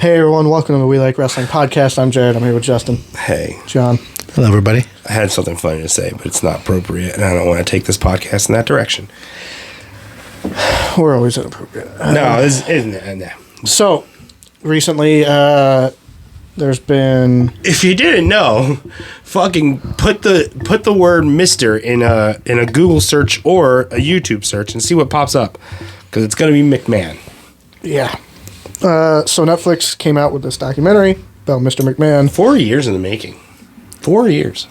Hey everyone, welcome to the We Like Wrestling podcast. I'm Jared. I'm here with Justin. Hey. John. Hello, everybody. I had something funny to say, but it's not appropriate, and I don't want to take this podcast in that direction. We're always inappropriate. No, this isn't it? No. So, recently, there's been... If you didn't know, fucking put the word Mr. in a Google search or a YouTube search and see what pops up, because it's going to be McMahon. Yeah. So Netflix came out with this documentary about Mr. McMahon. 4 years in the making. 4 years.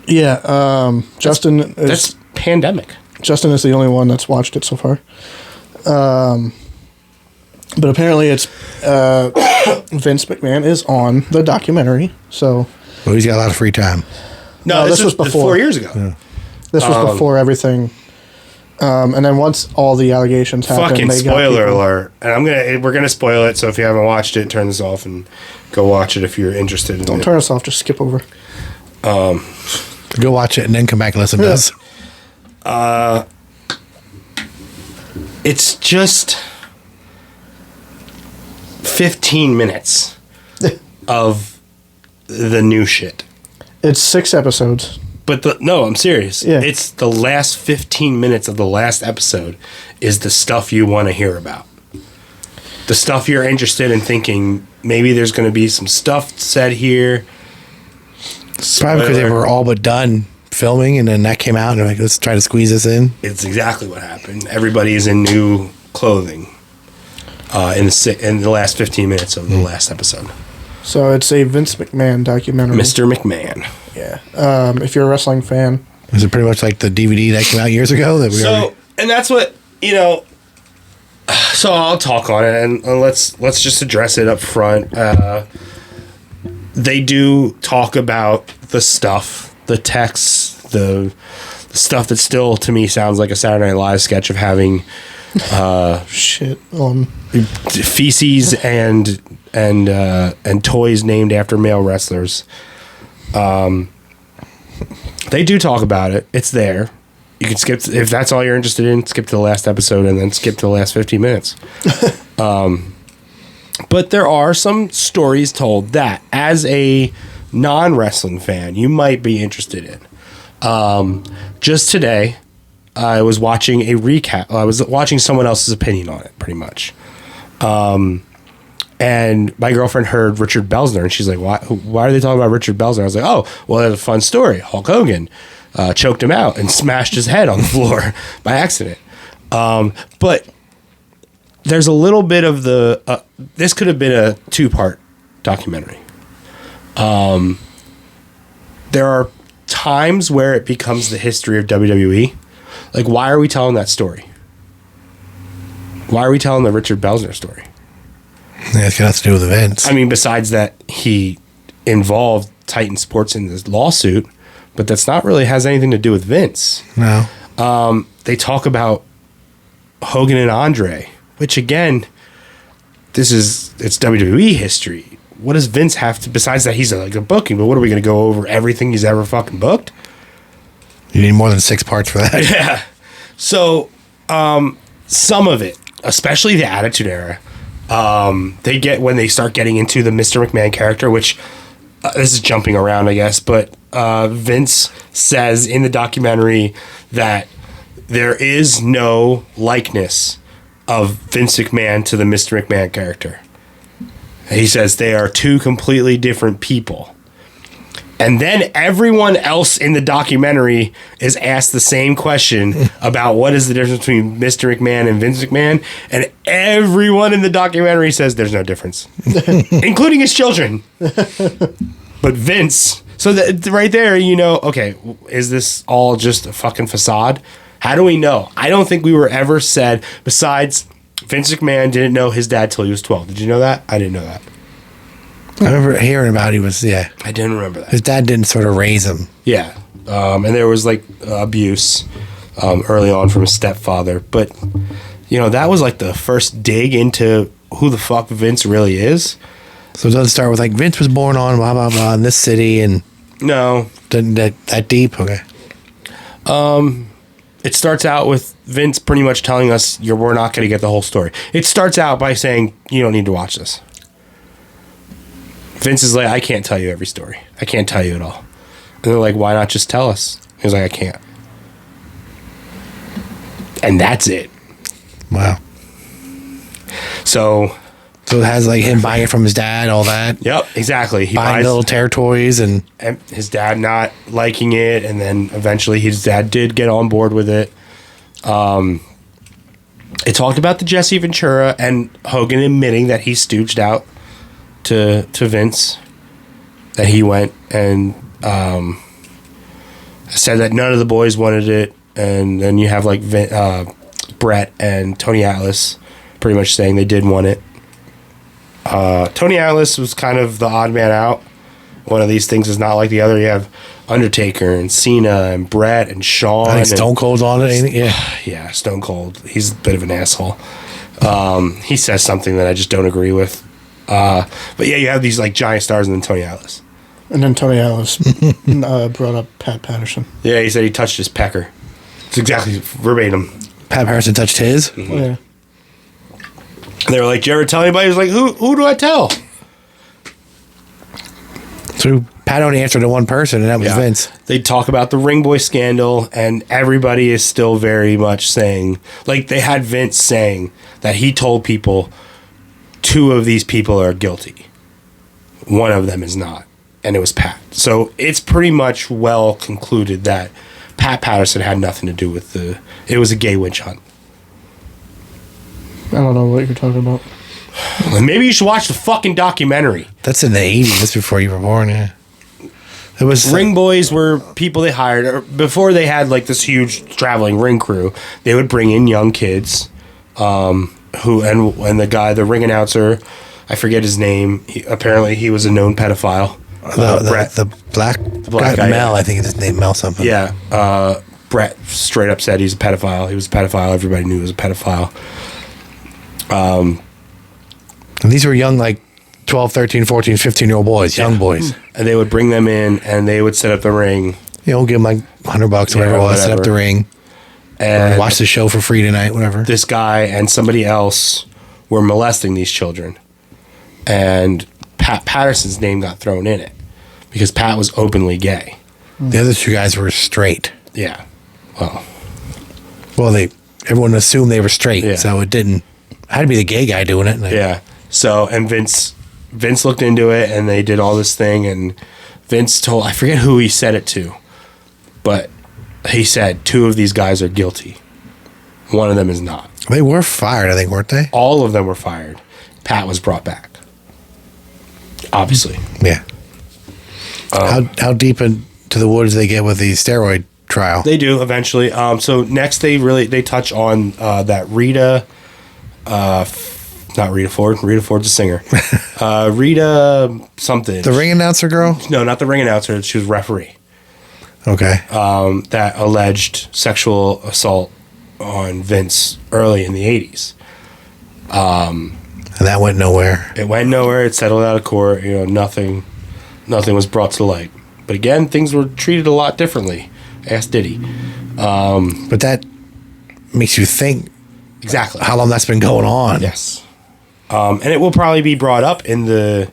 Yeah. Justin That's pandemic. Justin is the only one that's watched it so far. But apparently it's Vince McMahon is on the documentary. So Well, he's got a lot of free time. No, this was before 4 years ago. Yeah. this was before everything. And then once all the allegations happened, Fucking they got spoiler people- alert. And we're gonna spoil it, so if you haven't watched it, turn this off and go watch it if you're interested in Don't it. turn us off. Just skip over. Go watch it and then come back and listen to us. It's just 15 minutes of the new shit. It's 6 episodes. But no, I'm serious. Yeah. It's the last 15 minutes of the last episode is the stuff you want to hear about. The stuff you're interested in thinking, maybe there's going to be some stuff said here. It's probably because they were all but done filming, and then that came out, and they're like, let's try to squeeze this in. It's exactly what happened. Everybody is in new clothing in the last 15 minutes of the last episode. So it's a Vince McMahon documentary. Mr. McMahon. Yeah. If you're a wrestling fan. Is it pretty much like the DVD that came out years ago? And that's what, so I'll talk on it, and let's just address it up front. They do talk about the stuff, the texts, the stuff that still, to me, sounds like a Saturday Night Live sketch of having Shit. feces and toys named after male wrestlers. They do talk about it. It's there. You can skip if that's all you're interested in. Skip to the last episode and then skip to the last 15 minutes. But there are some stories told that, as a non-wrestling fan, you might be interested in. Just today, I was watching a recap. I was watching someone else's opinion on it, pretty much. And my girlfriend heard Richard Belzer, and she's like, why are they talking about Richard Belzer? I was like, oh, well, that's a fun story. Hulk Hogan choked him out and smashed his head on the floor by accident. But there's a little bit of this could have been a 2-part documentary. There are times where it becomes the history of WWE. Like, why are we telling that story? Why are we telling the Richard Belzer story? Yeah, it's got nothing to do with events. I mean, besides that, he involved Titan Sports in this lawsuit, but that's not really has anything to do with Vince. No. They talk about Hogan and Andre, which again, it's WWE history. What does Vince have to, besides that he's like a booking, but what are we going to go over everything he's ever fucking booked? You need more than 6 parts for that. Yeah. So, some of it, especially the Attitude Era, they get when they start getting into the Mr. McMahon character, which this is jumping around, I guess, but Vince says in the documentary that there is no likeness of Vince McMahon to the Mr. McMahon character. He says they are two completely different people. And then everyone else in the documentary is asked the same question about what is the difference between Mr. McMahon and Vince McMahon. And everyone in the documentary says there's no difference, including his children. But Vince, so that right there, okay, is this all just a fucking facade? How do we know? I don't think we were ever said, besides Vince McMahon didn't know his dad till he was 12. Did you know that? I didn't know that. I remember hearing about I didn't remember that. his dad didn't sort of raise him. Yeah. And there was like abuse early on from his stepfather. But, that was like the first dig into who the fuck Vince really is. So it doesn't start with like Vince was born on blah, blah, blah in this city and No. that deep? Okay. It starts out with Vince pretty much telling us we're not going to get the whole story. It starts out by saying, you don't need to watch this. Vince is like, I can't tell you every story. I can't tell you it all. And they're like, why not just tell us? He's like, I can't. And that's it. Wow. So it has like him buying it from his dad, all that. Yep, exactly. He buying buys little territories and his dad not liking it, and then eventually his dad did get on board with it. It talked about the Jesse Ventura and Hogan admitting that he stooged out to Vince, that he went and said that none of the boys wanted it, and then you have like Brett and Tony Atlas pretty much saying they did want it. Tony Atlas was kind of the odd man out. One of these things is not like the other. You have Undertaker and Cena and Brett and Shawn. I think Stone Cold's on it, ain't it? Yeah. Yeah, Stone Cold. He's a bit of an asshole. He says something that I just don't agree with. But yeah, you have these like giant stars and then Tony Atlas. And then Tony Atlas brought up Pat Patterson. Yeah, he said he touched his pecker. It's exactly verbatim. Pat Patterson touched his? Mm-hmm. Yeah. They were like, "Did you ever tell anybody?" He was like, "Who do I tell?" So Pat only answered to one person, and that was Vince. They talk about the Ring Boy scandal, and everybody is still very much saying, like, they had Vince saying that he told people 2 of these people are guilty. 1 of them is not, and it was Pat. So it's pretty much well concluded that Pat Patterson had nothing to do with it was a gay witch hunt. I don't know what you're talking about. Well, maybe you should watch the fucking documentary. That's in the 80s. That's before you were born, yeah. It was Ring boys were people they hired or before they had like this huge traveling ring crew. They would bring in young kids, and the guy, the ring announcer, I forget his name. Apparently, he was a known pedophile. Brett, the black guy, Mel, I think it's his name, Mel something. Yeah, Brett straight up said he's a pedophile. He was a pedophile. Everybody knew he was a pedophile. And these were young, like 12, 13, 14, 15-year-old boys, young boys. And they would bring them in, and they would set up the ring. You know, give them like $100, whatever it was, set up the ring. And watch the show for free tonight, whatever. This guy and somebody else were molesting these children. And Pat Patterson's name got thrown in it because Pat was openly gay. The other 2 guys were straight. Yeah. Well, everyone assumed they were straight, so it didn't. It had to be the gay guy doing it. Yeah. So, and Vince looked into it, and they did all this thing, and Vince told, I forget who he said it to, but he said 2 of these guys are guilty. 1 of them is not. They were fired, I think, weren't they? All of them were fired. Pat was brought back. Obviously. Yeah. How deep into the woods they get with the steroid trial? They do eventually. So next they touch on that Rita, not Rita Ford. Rita Ford's a singer. Rita something. The ring announcer girl? No, not the ring announcer. She was referee. Okay. That alleged sexual assault on Vince early in the 80s. And that went nowhere. It went nowhere. It settled out of court. You know, nothing was brought to light. But again, things were treated a lot differently. Ask Diddy. But that makes you think exactly how long that's been going on. Yes. And it will probably be brought up in the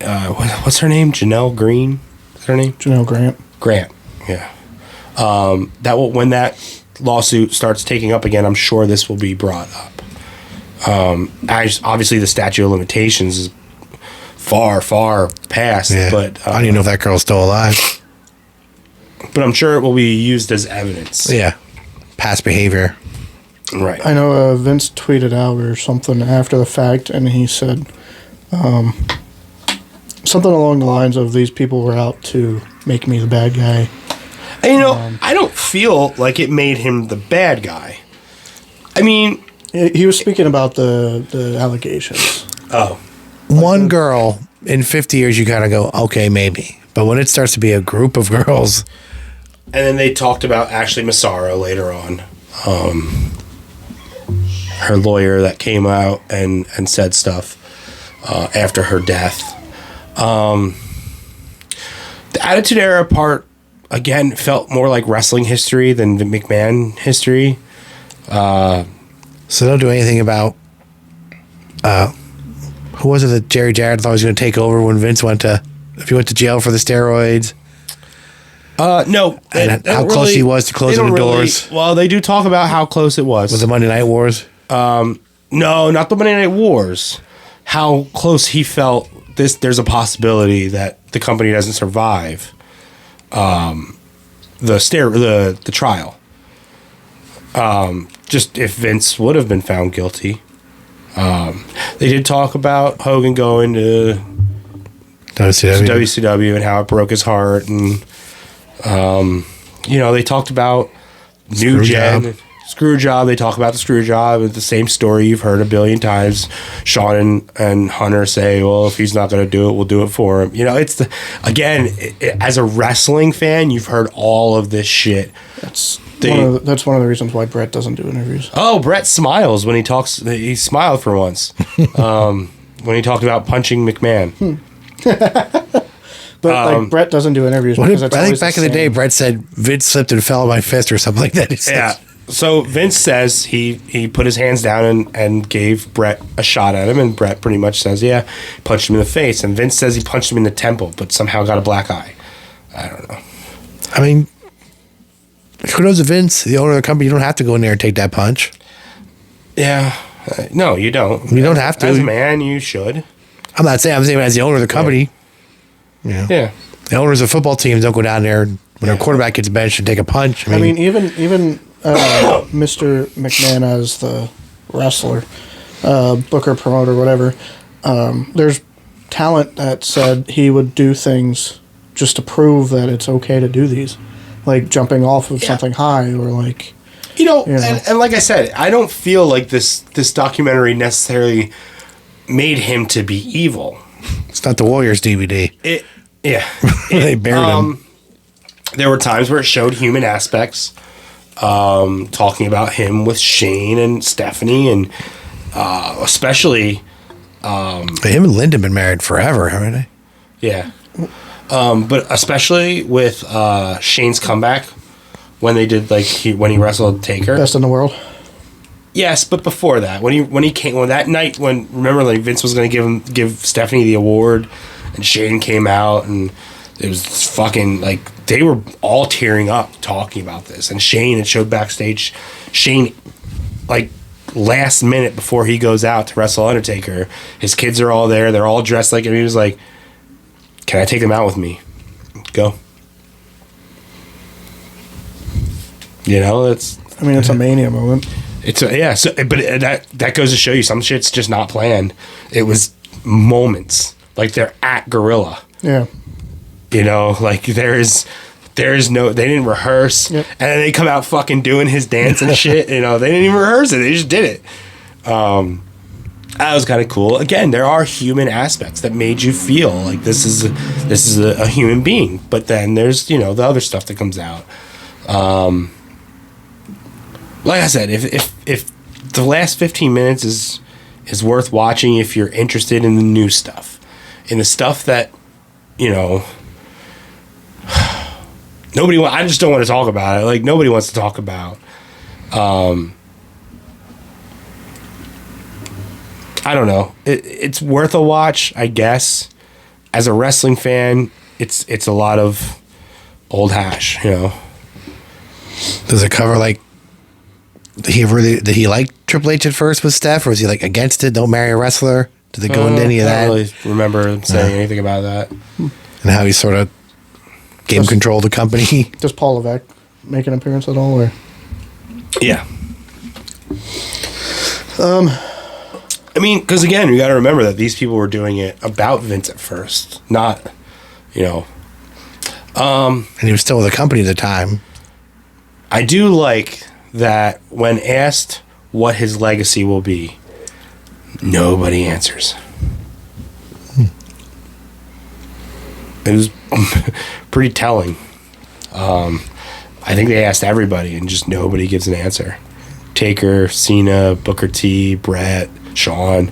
what's her name? Janelle Green? Is her name? Janelle Grant. Grant. Yeah. When that lawsuit starts taking up again, I'm sure this will be brought up. Obviously the statute of limitations is far past, but I don't even know if that girl's still alive. But I'm sure it will be used as evidence. Yeah. Past behavior. Right. I know Vince tweeted out or something after the fact, and he said something along the lines of these people were out to make me the bad guy. And, I don't feel like it made him the bad guy. I mean... He was speaking about the allegations. Oh. One girl in 50 years, you kind of go, okay, maybe. But when it starts to be a group of girls... And then they talked about Ashley Massaro later on. Her lawyer that came out and said stuff after her death. The Attitude Era part, again, felt more like wrestling history than McMahon history. So don't do anything about Who was it that Jerry Jarrett thought was going to take over when Vince if he went to jail for the steroids? No. And how close he was to closing the doors. Well, they do talk about how close it was. Was the Monday Night Wars? No, not the Monday Night Wars. How close he felt there's a possibility that the company doesn't survive the trial. Just if Vince would have been found guilty. They did talk about Hogan going to WCW and how it broke his heart, and they talked about New Gen screw job. They talk about the screw job. It's the same story you've heard a billion times. Sean and Hunter say, "Well, if he's not going to do it, we'll do it for him." It's as a wrestling fan, you've heard all of this shit. That's one of the reasons why Brett doesn't do interviews. Oh, Brett smiles when he talks. He smiled for once when he talked about punching McMahon. But Brett doesn't do interviews. I think back in the day, Brett said Vince slipped and fell on my fist or something like that. Yeah. So Vince says he put his hands down and gave Brett a shot at him, and Brett pretty much says, yeah, punched him in the face. And Vince says he punched him in the temple, but somehow got a black eye. I don't know. I mean, who knows if Vince, the owner of the company, you don't have to go in there and take that punch. Yeah. No, you don't. You don't have to. As a man, you should. I'm saying as the owner of the company. Yeah. The owners of football teams don't go down there when their quarterback gets benched and take a punch. I mean even Mr. McMahon as the wrestler, booker, promoter, whatever, there's talent that said he would do things just to prove that it's okay to do these. Like jumping off of something high or like... And like I said, I don't feel like this documentary necessarily made him to be evil. It's not the Warriors DVD. They buried him. There were times where it showed human aspects, talking about him with Shane and Stephanie, and especially... him and Linda have been married forever, haven't they? Yeah. But especially with Shane's comeback when they did when he wrestled Taker. Best in the world. Yes, but before that, when he came that night remember Vince was going to give Stephanie the award, and Shane came out, and it was fucking they were all tearing up talking about this, and Shane, it showed backstage, Shane last minute before he goes out to wrestle Undertaker, his kids are all there, they're all dressed like him. He was like, "Can I take them out with me? Go." It's a Mania moment. But that goes to show you some shit's just not planned. It was moments. They're at Gorilla. Yeah. There is no, they didn't rehearse. Yep. And then they come out fucking doing his dance and shit. They didn't even rehearse it. They just did it. That was kind of cool. Again, there are human aspects that made you feel like this is a human being. But then there's, the other stuff that comes out. Like I said, if the last 15 minutes is worth watching if you're interested in the new stuff, in the stuff that nobody. I just don't want to talk about it. Nobody wants to talk about. I don't know. It's worth a watch, I guess. As a wrestling fan, it's a lot of old hash. Does it cover did he like Triple H at first with Steph, or was he against it? Don't marry a wrestler. Did they go into any of that? I don't really remember him saying anything about that. And how he sort of game controlled the company. Does Paul Levesque make an appearance at all? Or? Yeah. Because again, you got to remember that these people were doing it about Vince at first, not, And he was still with the company at the time. I do like that when asked what his legacy will be, nobody answers. It was pretty telling. I think they asked everybody and just nobody gives an answer. Taker, Cena, Booker T, Brett, Sean,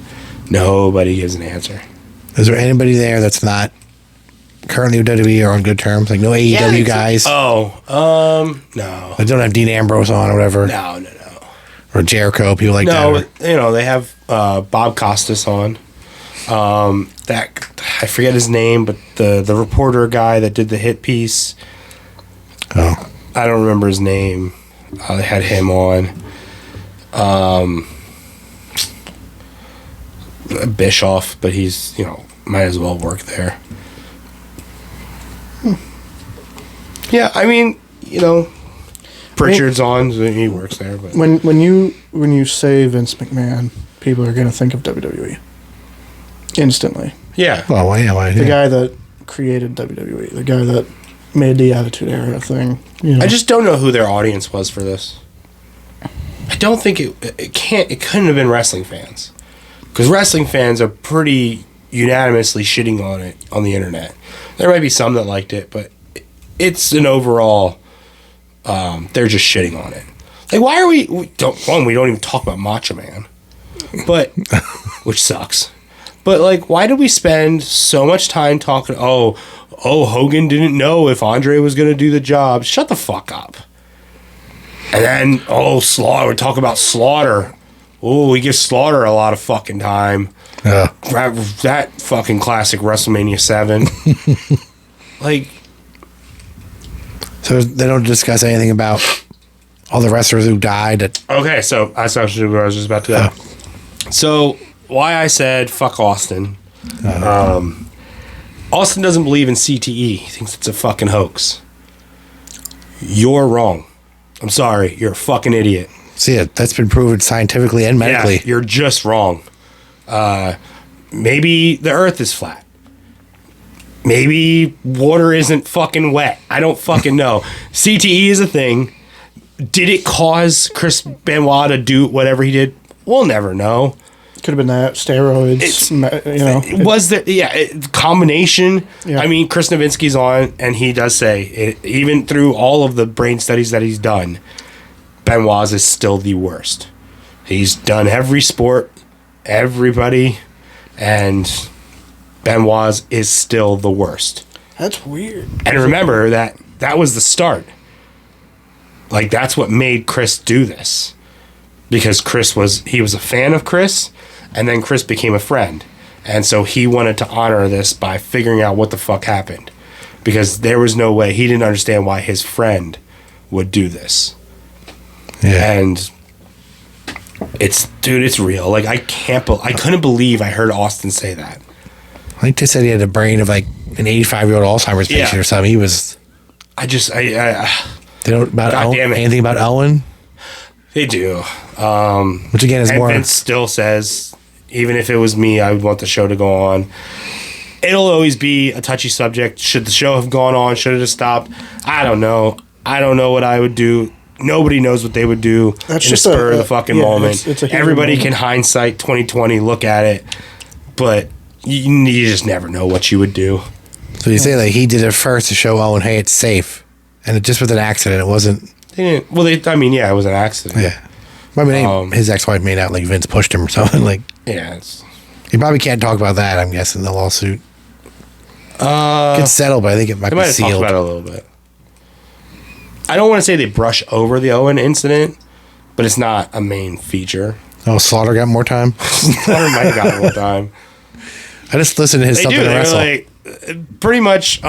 nobody gives an answer. Is there anybody there that's not currently with WWE or on good terms? No AEW guys? No. They don't have Dean Ambrose on or whatever? No. Or Jericho, people like that? No, they have Bob Costas on. That I forget his name, but the reporter guy that did the hit piece. Oh. I don't remember his name. They had him on. Bischoff, but he's, might as well work there. Yeah, I mean, Pritchard's on, so he works there. But When you say Vince McMahon, people are going to think of WWE instantly. yeah, Well, yeah, why? The guy that created WWE, the guy that made the Attitude Era thing. I just don't know who their audience was for this. I don't think it couldn't have been wrestling fans, because wrestling fans are pretty unanimously shitting on it on the internet. There might be some that liked it, but it's an overall. They're just shitting on it. Like, why are we don't even talk about Macho Man, but which sucks. But like, why did we spend so much time talking? Oh, Hogan didn't know if Andre was going to do the job. Shut the fuck up. And then Slaughter. We talk about Slaughter. Oh, we give Slaughter a lot of fucking time. Yeah. That fucking classic WrestleMania 7. Like. So they don't discuss anything about all the wrestlers who died. Okay, so that's actually where I was just about to go. So why I said fuck Austin. Austin doesn't believe in CTE. He thinks it's a fucking hoax. You're wrong. I'm sorry. You're a fucking idiot. See, that's been proven scientifically and medically. Yeah, you're just wrong. Maybe the earth is flat. Maybe water isn't fucking wet. I don't fucking know. CTE is a thing. Did it cause Chris Benoit to do whatever he did? We'll never know. Could have been that steroids. Was there? Combination. Yeah. I mean, Chris Nowitzki's on, and he does say even through all of the brain studies that he's done, Benoit's is still the worst. He's done every sport, everybody, and Benoit's is still the worst. That's weird. And remember that was the start. Like, that's what made Chris do this. Because he was a fan of Chris, and then Chris became a friend. And so he wanted to honor this by figuring out what the fuck happened. Because there was no way, he didn't understand why his friend would do this. Yeah. And it's real. Like, I couldn't believe I heard Austin say that. I think they said he had the brain of like an 85-year-old Alzheimer's patient or something. He was. They don't anything about Owen. They do. Which again is and more. Vince still says, even if it was me, I would want the show to go on. It'll always be a touchy subject. Should the show have gone on? Should it have stopped? I don't know. I don't know what I would do. Nobody knows what they would do in the spur of the fucking moment. It's Everybody moment. can hindsight 2020 look at it, but you just never know what you would do. So you say like he did it first to show Owen, hey, it's safe, and it just was an accident. It wasn't. They didn't. Well, it was an accident. Yeah. I mean, his ex-wife made out like Vince pushed him or something. Like, Yeah. he probably can't talk about that. I'm guessing the lawsuit. It's settled, but I think it might They be might have talked sealed. about it a little bit. I don't want to say they brush over the Owen incident, but it's not a main feature. Oh, Slaughter got more time. Slaughter might have gotten more time. I just listened to his They something do. to They're wrestle. like, pretty much,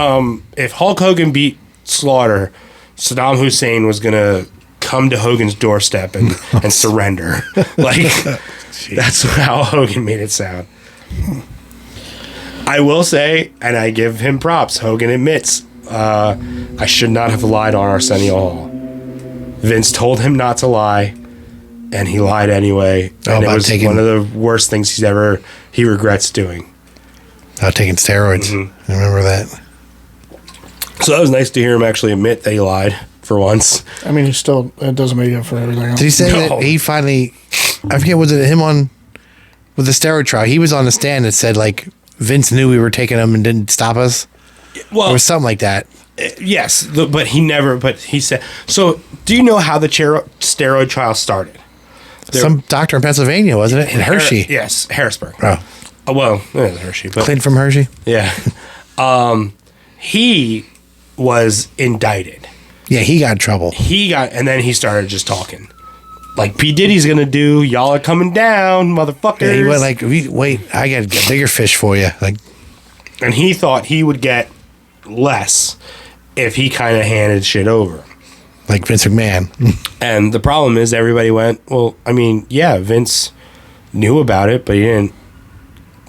if Hulk Hogan beat Slaughter, Saddam Hussein was going to come to Hogan's doorstep and surrender. Like, that's how Hogan made it sound. I will say, and I give him props, Hogan admits, I should not have lied on Arsenio Hall. Vince told him not to lie, and he lied anyway. And it was one of the worst things he regrets doing. Taking steroids. Mm-hmm. I remember that. So that was nice to hear him actually admit that he lied for once. I mean, it doesn't make up for everything else. Did he say No. that he finally, I forget, was it him with the steroid trial? He was on the stand that said, like, Vince knew we were taking him and didn't stop us. Well, Or something like that. yes, but he said, so do you know how the steroid trial started? Some doctor in Pennsylvania, wasn't it? In Hershey. Yes, Harrisburg. Oh. Well, it was Hershey. But Clint from Hershey? yeah. He was indicted. Yeah, he got in trouble. And then he started just talking. like P. Diddy's gonna do. Y'all are coming down, motherfuckers. Yeah, he went like, wait, I got a bigger fish for you. Like, and he thought he would get less if he kind of handed shit over. like Vince McMahon. And the problem is everybody went, well, I mean, yeah, Vince knew about it, but he didn't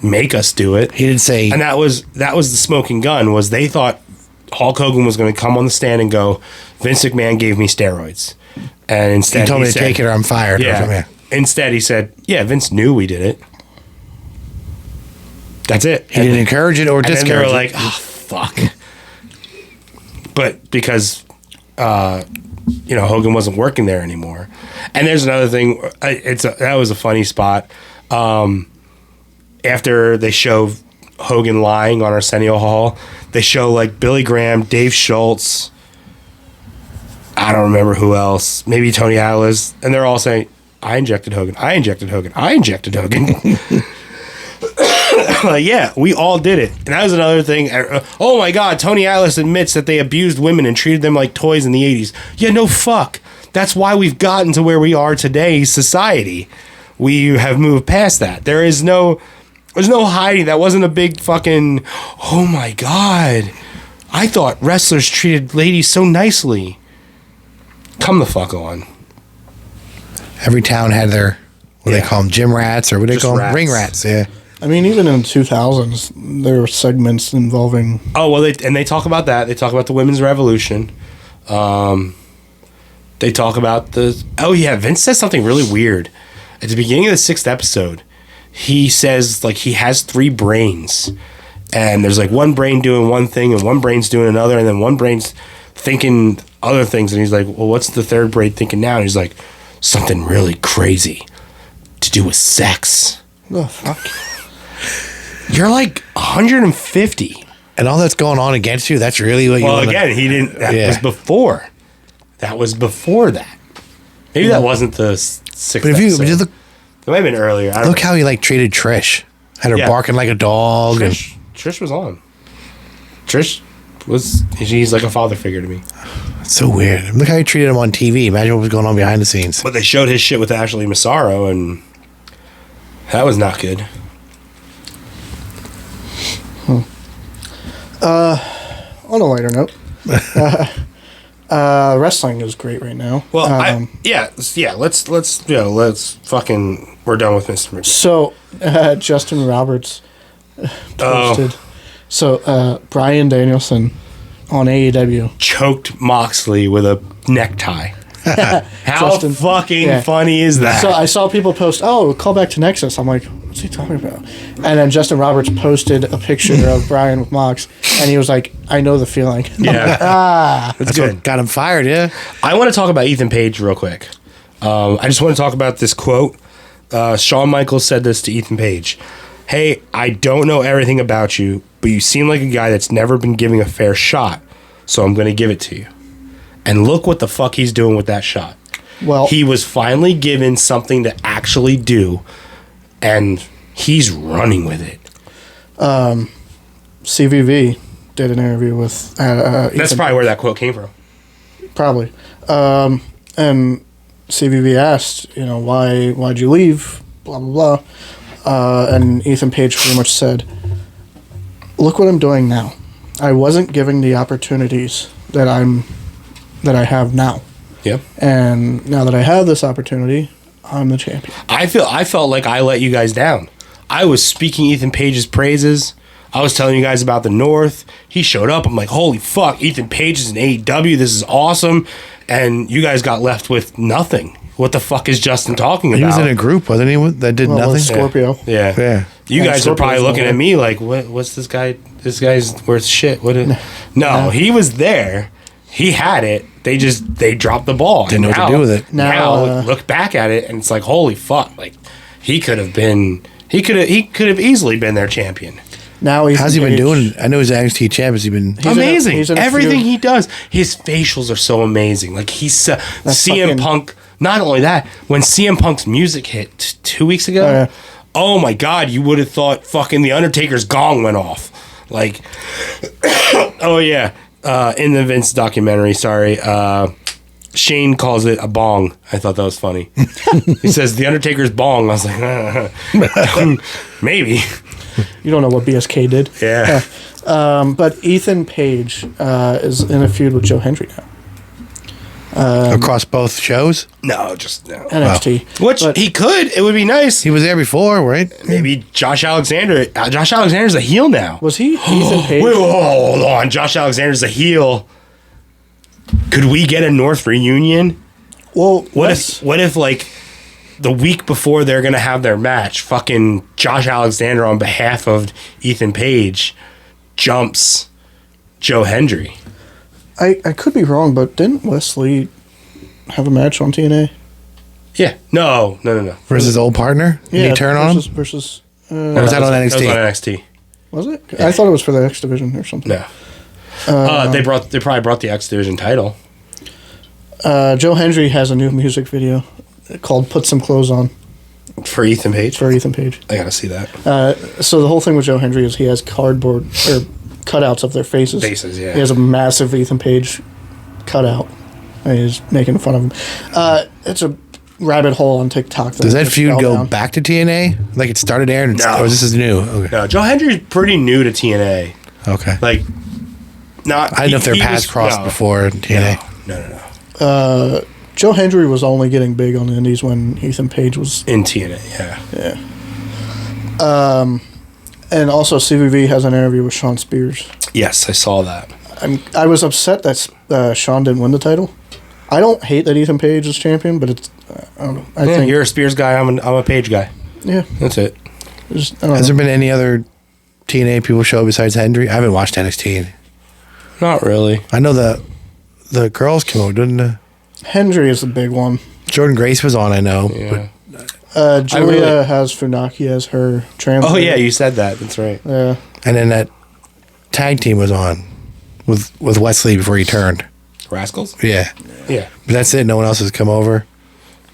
make us do it. He didn't say. And that was the smoking gun, was they thought Hulk Hogan was going to come on the stand and go, Vince McMahon gave me steroids. And instead he told me to said, take it or I'm fired. Yeah. Or something. Instead he said, yeah, Vince knew we did it. That's it. He didn't encourage it or and then discourage they were it. like, oh, fuck. But because, Hogan wasn't working there anymore. And there's another thing. That was a funny spot. After they show Hogan lying on Arsenio Hall, they show like Billy Graham, Dave Schultz, I don't remember who else, maybe Tony Atlas, and they're all saying, I injected Hogan, I injected Hogan, I injected Hogan. Like, yeah, we all did it. And that was another thing. Oh my God, Tony Atlas admits that they abused women and treated them like toys in the 80s. Yeah, no fuck. That's why we've gotten to where we are today, society. We have moved past that. There's no hiding. That wasn't a big fucking, oh my God, I thought wrestlers treated ladies so nicely. Come the fuck on. Every town had their, what do they call them, gym rats, or what do they Just call them? rats. Ring rats, yeah. I mean, even in the 2000s, there were segments involving. Oh, well, they talk about that. They talk about the women's revolution. They talk about the... Oh, yeah, Vince says something really weird. At the beginning of the 6th episode, he says, like, he has 3 brains. And there's, like, one brain doing one thing, and one brain's doing another, and then one brain's thinking other things. And he's like, well, what's the third brain thinking now? And he's like, something really crazy to do with sex. Oh, fuck. You're like 150. And all that's going on against you, that's really what you Well, want. again, he didn't. That Yeah. was before. That was before that. Maybe that wasn't the 6th But if you episode. just look, It might have been earlier. I don't look how he like treated Trish. Had her Yeah. barking like a dog. And Trish was on. Trish was. He's like a father figure to me. it's so weird. Look how he treated him on TV. Imagine what was going on behind the scenes. But they showed his shit with Ashley Massaro, and that was not good. On a lighter note, wrestling is great right now. Well, let's fucking. We're done with Mr. McMahon. So, Justin Roberts posted. So, Bryan Danielson on AEW. Choked Moxley with a necktie. How Justin- fucking yeah. funny is that? So I saw people post, "Oh, call back to Nexus." I'm like, "What's he talking about?" And then Justin Roberts posted a picture of Brian with Mox, and he was like, "I know the feeling." Yeah. That's good. what got him fired, yeah. I want to talk about Ethan Page real quick. I just want to talk about this quote. Shawn Michaels said this to Ethan Page. Hey, I don't know everything about you, but you seem like a guy that's never been given a fair shot, so I'm going to give it to you. And look what the fuck he's doing with that shot. Well, He was finally given something to actually do, and he's running with it. CVV did an interview with. That's Ethan, probably where that quote came from. probably. And CVV asked, why'd you leave? Blah blah blah. And Ethan Page pretty much said, "Look what I'm doing now. I wasn't giving the opportunities that I have now, Yep. and now that I have this opportunity, I'm the champion." I felt like I let you guys down. I was speaking Ethan Page's praises. I was telling you guys about the North. He showed up. I'm like, holy fuck, Ethan Page is in AEW. This is awesome. And you guys got left with nothing. What the fuck is Justin talking about? He was in a group, wasn't he, that did Well, nothing? with Scorpio. Yeah. Yeah. You And guys are probably Scorpio's looking over. at me like, what's this guy? This guy's worth shit. No, he was there. He had it. They dropped the ball. Didn't know what to do with it. Now, Look back at it and it's like, holy fuck. Like he could have easily been their champion. Now Ethan How's he been Page- doing? I know he's an NXT champ. Has he been? in a- Amazing. he's in a Everything feud. he does. His facials are so amazing. Like he's CM fucking- Punk. Not only that, when CM Punk's music hit 2 weeks ago, Oh, yeah. oh my God, you would have thought fucking the Undertaker's gong went off. Like, oh yeah, in the Vince documentary. Sorry, Shane calls it a bong. I thought that was funny. He says the Undertaker's bong. I was like, maybe. You don't know what BSK did. Yeah. But Ethan Page is in a feud with Joe Hendry now. Across both shows? No, just no. NXT. Which he could. It would be nice. He was there before, right? Maybe Josh Alexander. Josh Alexander's a heel now. Was he Ethan Page? Wait, hold on. Josh Alexander's a heel. Could we get a North reunion? Well, What if like the week before they're gonna have their match, fucking Josh Alexander on behalf of Ethan Page jumps Joe Hendry? I could be wrong, but didn't Wesley have a match on TNA? Yeah. No. Versus his old partner? Did he turn on him? Versus. Or was that on That was on NXT? NXT. Was it? I thought it was for the X Division or something. No. They probably brought the X Division title. Joe Hendry has a new music video called "Put Some Clothes On" For Ethan Page? for Ethan Page. I gotta see that. So the whole thing with Joe Hendry is he has cardboard or cutouts of their faces. Faces, yeah. He has a massive Ethan Page cutout, and he's making fun of him. It's a rabbit hole on TikTok. Does that just feud fell go down. back to TNA? Like it started there, and No. or this is new? Okay. No, Joe Hendry's pretty new to TNA. Okay. Like, not. I didn't know if their he paths was- crossed no. before TNA. No. Joe Hendry was only getting big on the indies when Ethan Page was. In TNA, yeah. And also, CVV has an interview with Sean Spears. Yes, I saw that. I was upset that Sean didn't win the title. I don't hate that Ethan Page is champion, but it's I don't know. I Yeah, think you're a Spears guy. I'm a Page guy. yeah. That's it. I don't Has know. there been any other TNA people show besides Hendry? I haven't watched NXT. Not really. I know the girls came out, didn't they? Hendry is the big one. Jordan Grace was on, I know. Yeah. Julia really- has Funaki as her translator. Oh yeah, you said that. That's right. Yeah. And then that tag team was on with Wesley before he turned. Rascals. Yeah. Yeah. But that's it. No one else has come over.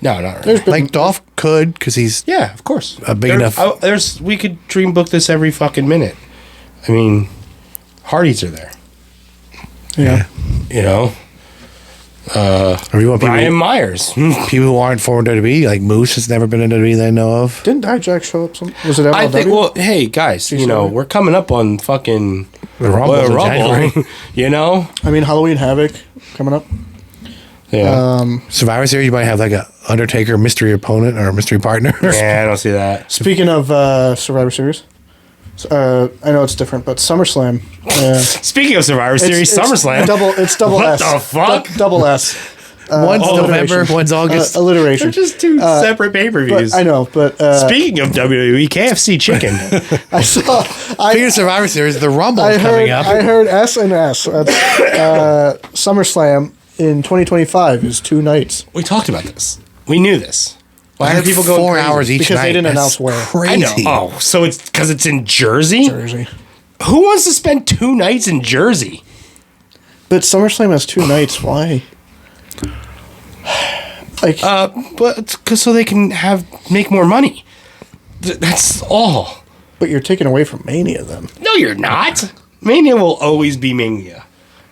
No, not really. There's been, Like Dolph could, because he's Yeah, of course. A big enough- We could dream book this every fucking minute. I mean, Hardys are there. yeah. You know, or you want people, Brian Myers. people who aren't former WWE, like Moose has never been in WWE that I know of. Didn't Dijak show up? Was it MLW? I think. Well, hey guys, you know CCW? we're coming up on fucking The Rumbles in Rumble. January. You know. I mean, Halloween Havoc coming up. Yeah. Survivor Series, you might have like a Undertaker mystery opponent or a mystery partner. Yeah, I don't see that. Speaking of Survivor Series, I know it's different, but SummerSlam. Speaking of Survivor Series, SummerSlam. It's double What S. the fuck? Double S. One's November, alliteration. one's August. Alliteration. They're just two separate pay-per-views. But I know, but Speaking of WWE, KFC chicken. I saw. Speaking of Survivor Series, the Rumble is I coming heard. up. I heard S and S. SummerSlam in 2025 is 2 nights We talked about this. We knew this. Why are people going 4 crazy? hours each because night? they didn't That's announce where. I know. Crazy. Oh, so it's because it's in Jersey? Jersey. Who wants to spend 2 nights in Jersey? But SummerSlam has 2 nights. Why? Like But cause so they can make more money. That's all. but you're taking away from Mania then. No, you're not. Mania will always be Mania.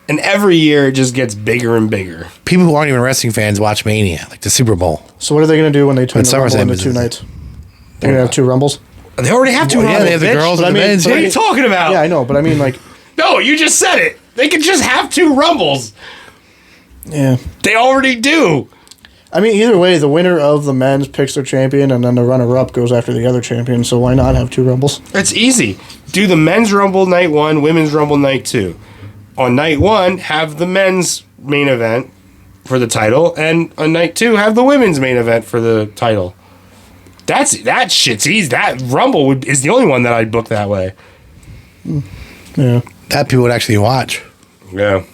And every year it just gets bigger and bigger. People who aren't even wrestling fans watch Mania, like the Super Bowl. So what are they going to do when they turn When the Rumble SummerSlam into is- 2 nights? They're going to have 2 Rumbles. They already have 2 Well, yeah, Rumbles, they have the bitch. girls But and I the mean- men's. What are you talking about? Yeah, I know, but I mean, like, No, you just said it. They could just have 2 Rumbles. yeah. They already do. I mean, either way, the winner of the men's picks their champion, and then the runner-up goes after the other champion. So why not have 2 Rumbles? It's easy. Do the men's Rumble night 1, women's Rumble night 2. On night 1, have the men's main event for the title, and on night 2, have the women's main event for the title. That shit's easy. That Rumble is the only one that I'd book that way. Yeah. That people would actually watch. Yeah.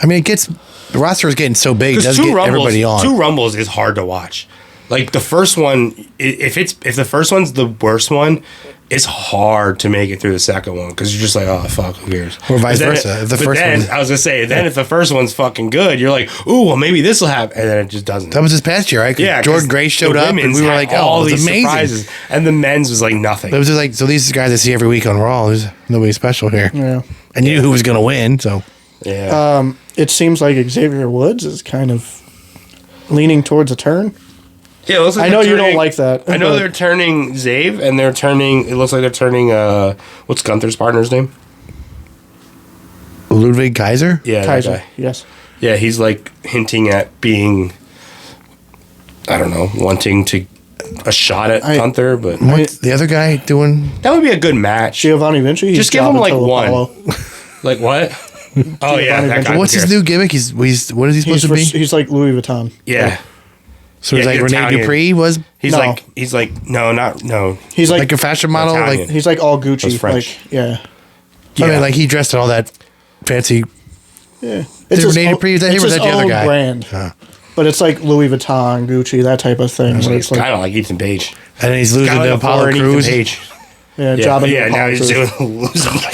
I mean, the roster is getting so big, it Because does get everybody on. 2 Rumbles is hard to watch. Like the first one, if the first one's the worst one, it's hard to make it through the second one because you're just like, oh fuck, who cares? Or vice But then versa. If the but first then, one's- I was gonna say, then if the first one's fucking good, you're like, ooh, well maybe this will happen, and then it just doesn't. That was this past year, right? 'Cause Yeah, 'cause Jordan Grace showed the up, and women's we were had like, all "Oh, it was these amazing!" surprises, and the men's was like nothing. It was just like, so these guys I see every week on Raw. There's nobody special here, Yeah. and you knew who was going to win. So Yeah, it seems like Xavier Woods is kind of leaning towards a turn. Yeah, it looks like I know you don't like that. I know but they're turning Zave, and they're turning. It looks like they're turning. What's Gunther's partner's name? Ludwig Kaiser? Yeah, that Kaiser. guy. Yes. Yeah, he's like hinting at being. I don't know, wanting to a shot at Gunther, but What's the other guy doing? that would be a good match. Giovanni Vinci. He's Just give him jobbing like to one. Apollo. Like what? Oh yeah, that guy. What's his new gimmick? He's what is he supposed to be? He's like Louis Vuitton. Yeah. So he's Yeah, like he's Rene Italian. Dupree was He's No. like no. He's like a fashion model. Italian. Like he's like all Gucci. That's French. Like yeah. I Yeah. mean, like he dressed in all that fancy. Yeah. Is it his Rene own- Dupree? Is that him it's or is his that the other own guy? brand. But it's like Louis Vuitton, Gucci, that type of thing. Where He's it's like, kind of like Ethan Page. And then he's losing Kinda to like a Apollo foreign Ethan Crews. Page. yeah, Yeah, jobbing. yeah. to Now Apollo he's Crews. doing losing. Oh my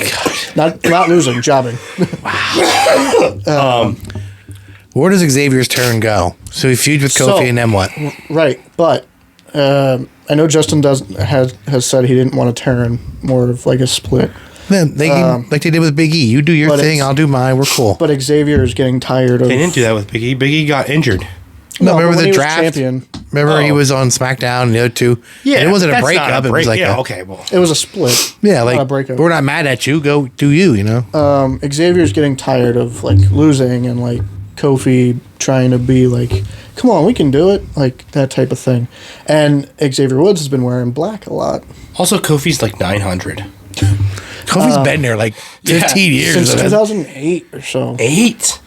god. not losing, jobbing. Where does Xavier's turn go? So he feuds with Kofi, So- and then what? Right, but I know Justin has said he didn't want to turn, more of like a split. Then they like they did with Big E. You do your but thing, it's- I'll do mine. We're cool. But Xavier is getting tired of. They didn't do that with Big E. Big E got injured. No, but remember when the he was draft? champion, Remember he Oh. was on SmackDown and the other two. Yeah, and it wasn't a that's not breakup. It was like yeah. a, Okay, well, it was a split. yeah, not like a breakup. we're not mad at you. Go do you. You know. Xavier's getting tired of like losing and like Kofi trying to be like, come on, we can do it, like that type of thing. And Xavier Woods has been wearing black a lot also Kofi's like 900. Kofi's been there like 15 years. since of it. 2008 or so. 8.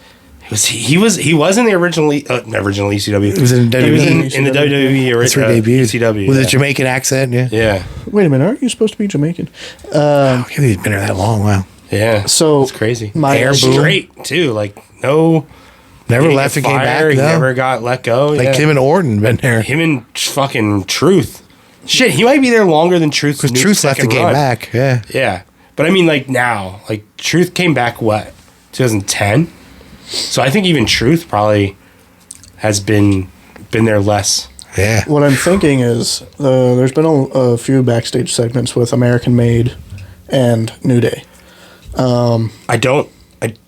He was in the original ECW. He was in He was WWE. in the WWE or That's where he debuted. ECW. With yeah. a Jamaican accent. Yeah. Yeah, Wait a minute, aren't you supposed to be Jamaican? I can't believe he's been there that long. Wow. yeah. So it's crazy. my Hair idea- boom. Straight too. Like no. Never didn't left get and came back. fired, He No. never got let go. Like yeah. Tim and Orton been there. Him and fucking Truth. Shit, he might be there longer than Truth. Because Truth left the game back. Yeah. Yeah, but I mean, like now, like Truth came back what 2010. So I think even Truth probably has been there less. Yeah. What I'm thinking is there's been a few backstage segments with American Made and New Day.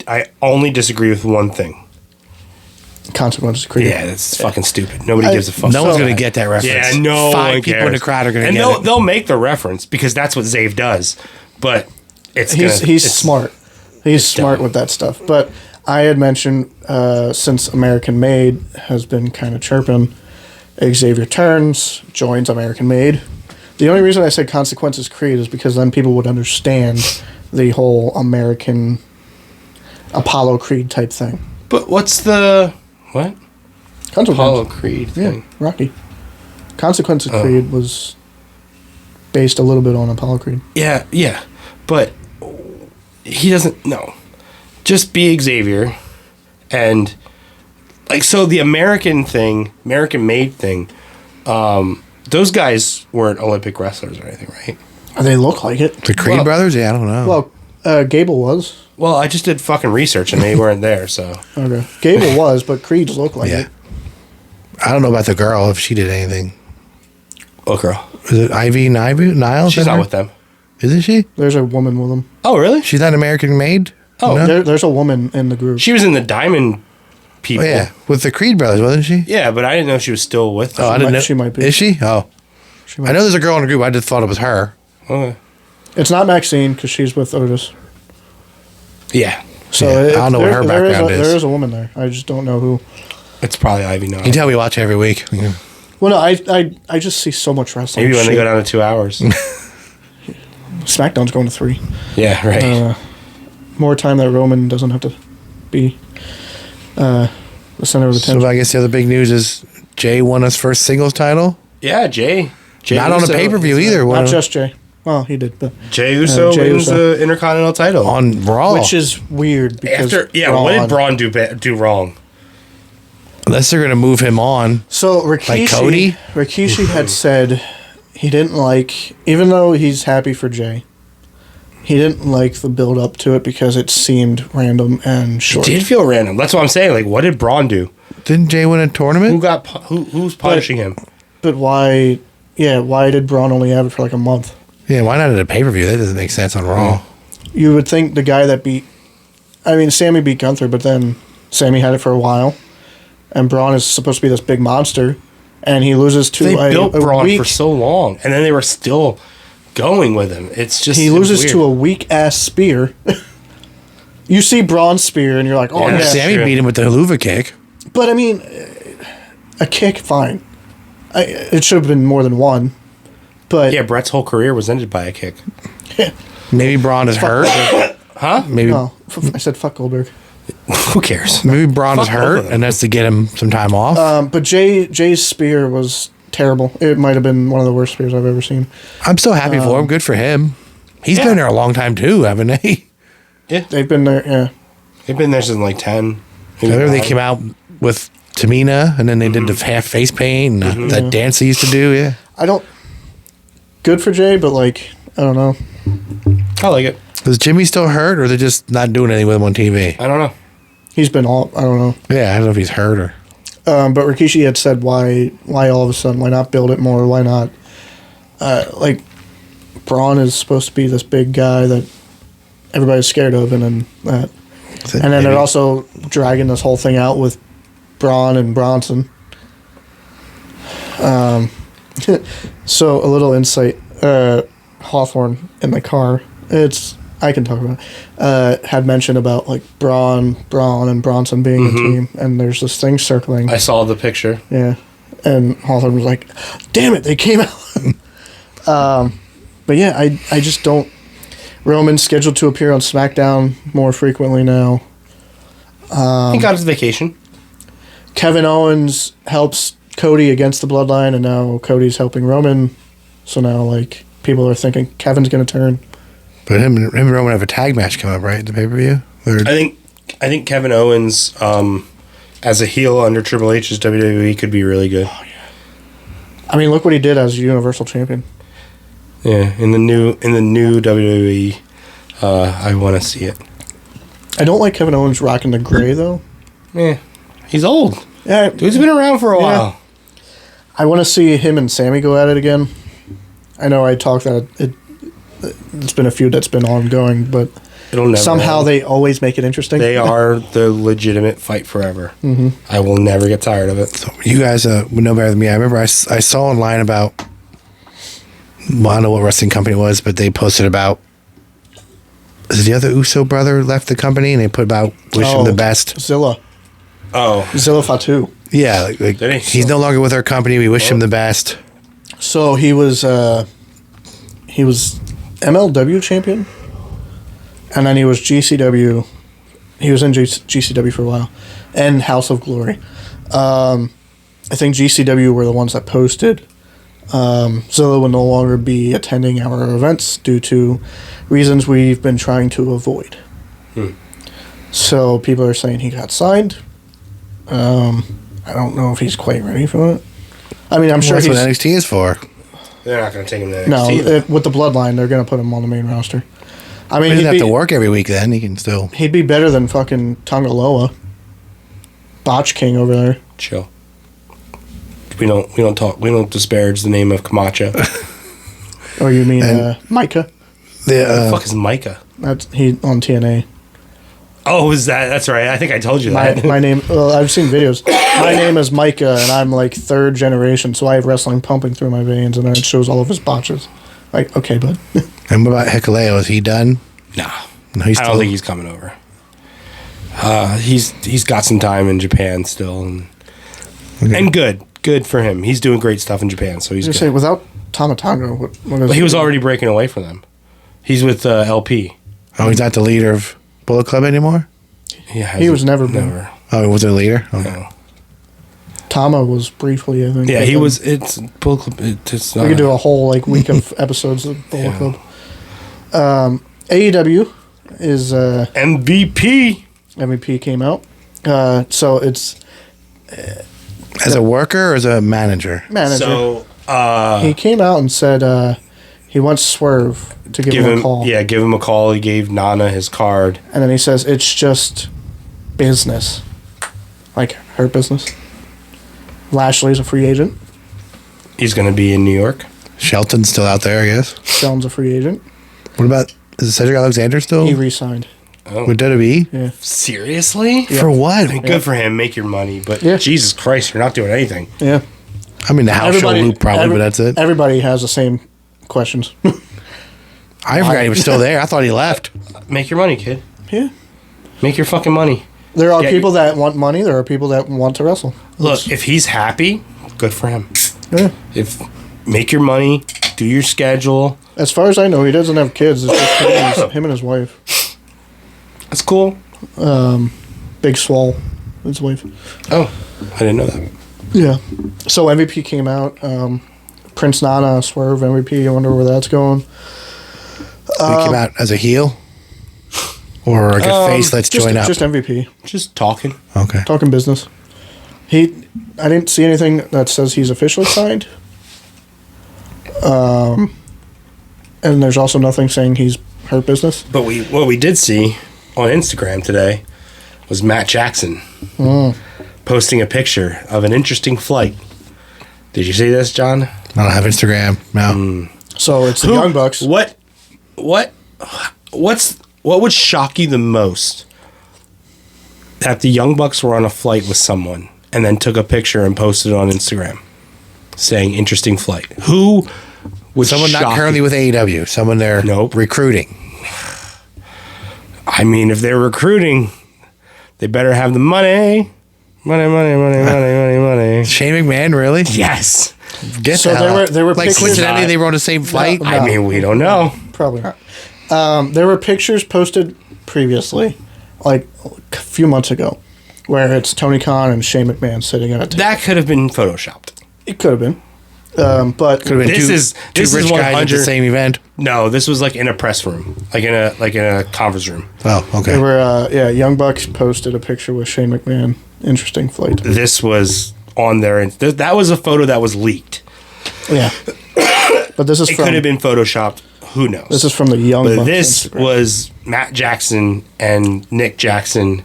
I only disagree with one thing. Consequences created. Yeah, that's fucking stupid. Nobody gives a fuck. No one's So- going to get that reference. Yeah, no 5 one people in the cares. crowd are going to and get it. they'll make the reference because that's what Zave does. But it's He's smart. He's smart dumb. with that stuff. But I had mentioned since American Made has been kind of chirping, Xavier turns, joins American Made. The only reason I said Consequences Creed is because then people would understand the whole American Apollo Creed type thing. But what's the what? Consequences. Apollo Creed Yeah, thing. Rocky. Consequences Creed was based a little bit on Apollo Creed. Yeah, but he doesn't. No, just be Xavier, and like so the American Made thing. Those guys weren't Olympic wrestlers or anything, right? They look like it. The Creed Well- brothers? Yeah, I don't know. Well, Gable was. Well, I just did fucking research and they weren't there, so Okay. Gable was, but Creeds look like yeah. it. I don't know about the girl if she did anything. oh girl, Is it Ivy Niles? she's not with them. Isn't she? There's a woman with them. Oh really? She's not American Made? Oh, No? There's a woman in the group. She was in the Diamond People. Oh, yeah. With the Creed brothers, wasn't she? Yeah, but I didn't know she was still with them. Oh, I didn't know. she might be. Is she? Oh. She might- I know there's a girl in the group. I just thought it was her. Okay. It's not Maxine because she's with Otis. Yeah, So Yeah, I don't know what her there background is. There is a woman there. I just don't know who. it's probably Ivy now. You can tell we watch every week. Yeah. Well, no, I just see so much wrestling. Maybe when they shit. go down to 2 hours. SmackDown's going to 3. Yeah, right. More time that Roman doesn't have to be the center of attention. So I guess the other big news is Jay won his first singles title. Yeah, Jay Not on a Uso pay-per-view is, either. Not just Jay. Well, he did, but Jay Uso Jey wins Uso. the Intercontinental title. on Raw. which is weird because After what did Braun do wrong? Unless they're going to move him on. So Rikishi, Cody? Rikishi had said he didn't like, even though he's happy for Jay, he didn't like the build up to it because it seemed random and short. Did feel random. That's what I'm saying. Like, what did Braun do? Didn't Jay win a tournament? Who's punishing him? But why? Yeah, why did Braun only have it for like a month? Yeah, why not at a pay-per-view? That doesn't make sense on Raw. You would think the guy that beat, I mean, Sammy beat Gunther, but then Sammy had it for a while, and Braun is supposed to be this big monster, and he loses to They built Braun weak, for so long, and then they were still going with him. It's just he loses to a weak ass spear. You see Braun's spear, and you're like, oh Yeah. yeah. Sammy true. beat him with the haluva kick. But I mean, a kick, fine. It should have been more than one. But Yeah, Brett's whole career was ended by a kick. Maybe Braun is hurt. Huh? Maybe no, I said fuck Goldberg. Who cares? maybe Braun is Fuck both of hurt, them. and that's to get him some time off. But Jay's spear was terrible. It might have been one of the worst spears I've ever seen. I'm so happy for him. Good for him. He's Yeah. been there a long time too, haven't they? Yeah, They've been there, yeah. they've been there since like 10. I remember they came out with Tamina, and then they did the half face paint and that dance they used to do. Yeah, I don't. Good for Jay, but like, I don't know. I like it. is Jimmy still hurt, or they're just not doing anything with him on TV? I don't know. He's been all, I don't know. Yeah, I don't know if he's hurt or. But Rikishi had said, why all of a sudden? Why not build it more? Why not? Like, Braun is supposed to be this big guy that everybody's scared of, and then that. And then they're also dragging this whole thing out with Braun and Bronson. So a little insight. Hawthorne in the car. I can talk about it. Had mentioned about like Braun and Bronson being a team, and there's this thing circling. I saw the picture. Yeah, and Hawthorne was like, "Damn it, they came out." But yeah, I just don't. Roman's scheduled to appear on SmackDown more frequently now. He got his vacation. Kevin Owens helps Cody against the Bloodline, and now Cody's helping Roman. So now, like, people are thinking Kevin's going to turn. But him and Roman have a tag match come up, right? At the pay per view. I think Kevin Owens, as a heel under Triple H's WWE, could be really good. I mean, look what he did as Universal Champion. Yeah, in the new WWE, I want to see it. I don't like Kevin Owens rocking the gray though. Yeah, he's old. Yeah, Dude's been around for a while. I want to see him and Sammy go at it again. I know I talked that it's been a feud that's been ongoing, but It'll never somehow end. they always make it interesting. They are the legitimate fight forever. Mm-hmm. I will never get tired of it. So you guys would know better than me. I remember I saw online about. Well, I don't know what wrestling company it was, but they posted about. Is the other Uso brother left the company, and they put about wish him the best. Zilla Oh, Fatu. Yeah, like Did he? he's no longer with our company. We wish him the best. So he was MLW champion, and then he was GCW. He was in GCW for a while, and House of Glory. I think GCW were the ones that posted. Zilla will no longer be attending our events due to reasons we've been trying to avoid. So people are saying he got signed. I don't know if he's quite ready for it. I mean, I'm sure That's he's... what NXT is for. they're not going to take him to No, NXT. with the Bloodline, they're going to put him on the main roster. I mean, He doesn't have to work every week. Then he can still. He'd be better than fucking Tongaloa. Botch King over there. Chill. We don't disparage the name of Camacho. Or you mean And- Micah? What the The fuck is Micah? That's he on TNA. Oh, is that? That's right. I think I told you that. My name. Well, I've seen videos. My name is Micah, and I'm like third generation, so I have wrestling pumping through my veins, and then it shows all of his botches. Like, okay, bud. and what about Hikuleo? Is he done? Nah, No, he's I still. don't think he's coming over. He's got some time in Japan still, and good for him. He's doing great stuff in Japan, so he's You good. say without Tamatonga, what is? But he was already breaking away from them. He's with LP. Oh, he's not the leader of Bullet Club anymore. He was never been. Oh, he wasn't a leader. Okay. No. Tama was briefly, I think. Yeah, but he then was. It's Bullet Club. It's We could do a whole like week of episodes of Bullet Yeah. Club. AEW is MVP. MVP came out. So it's As a worker or as a manager? manager. So He came out and said he wants Swerve to give him a call. Yeah, give him a call. He gave Nana his card. And then he says it's just business. Like her business. Lashley's a free agent. He's going to be in New York. Shelton's still out there, I guess. Shelton's a free agent. What about is Cedric Alexander still? He re-signed. with WWE. Yeah. Seriously? For what? I mean, good for him. Make your money. But Yeah. Jesus Christ, you're not doing anything. Yeah. I mean, the house show loop probably, but that's it. Everybody has the same questions. I forgot he was still there. I thought he left. Make your money, kid. Yeah. Make your fucking money. There are people that want money. There are people that want to wrestle. Look, if he's happy, good for him. Yeah. Make your money, do your schedule. As far as I know, he doesn't have kids. It's just him and his wife. That's cool. Big Swole, his wife. Oh, I didn't know that. Yeah. So MVP came out. Prince Nana, Swerve, MVP. I wonder where that's going. He came out as a heel? Or like a face, let's join up? Just MVP. Just talking. Okay. Talking business. I didn't see anything that says he's officially signed. And there's also nothing saying he's hurt business. But what we did see on Instagram today was Matt Jackson posting a picture of an interesting flight. Did you see this, John? I don't have Instagram. No. So it's the Young Bucks. What would shock you the most? That the Young Bucks were on a flight with someone and then took a picture and posted it on Instagram saying interesting flight. Who would Someone shock not currently you? with AEW. Someone they're recruiting. I mean, if they're recruiting, they better have the money. Money. Shane McMahon, really? Yes. Get So the hell out. they were like pictures- coincidentally they were on the same flight. No. I mean, we don't know. Probably not. There were pictures posted previously, like a few months ago, where it's Tony Khan and Shane McMahon sitting at a table. That could have been photoshopped. It could have been. But Could have been This two is rich guys at the 100 same event. No, this was like in a press room, like in a conference room. Oh, okay. they were, Young Bucks posted a picture with Shane McMahon. Interesting flight. This was on there. That was a photo that was leaked. Yeah. But this is It from could have been photoshopped. Who knows? this is from the Young But Bucks. this Instagram. was Matt Jackson and Nick Jackson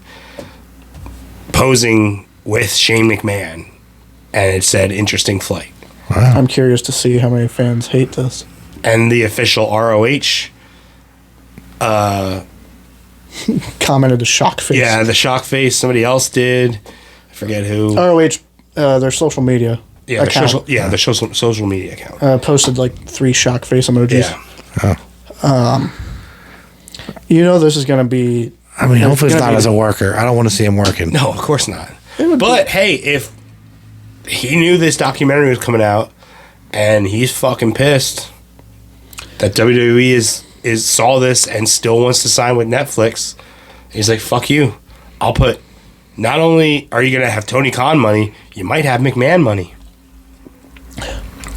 posing with Shane McMahon, and it said "interesting flight." I'm curious to see how many fans hate this. And the official ROH, Commented the shock face. yeah, the shock face. Somebody else did. I forget who. ROH, their social media Yeah, account the social media account. posted like 3 shock face emojis. Yeah. You know this is going to be... I mean, hopefully it's gonna not be- as a worker. I don't want to see him working. No, of course not. would But hey, if he knew this documentary was coming out, and he's fucking pissed that WWE is saw this and still wants to sign with Netflix, he's like, "Fuck you! I'll put." Not only are you gonna have Tony Khan money, you might have McMahon money.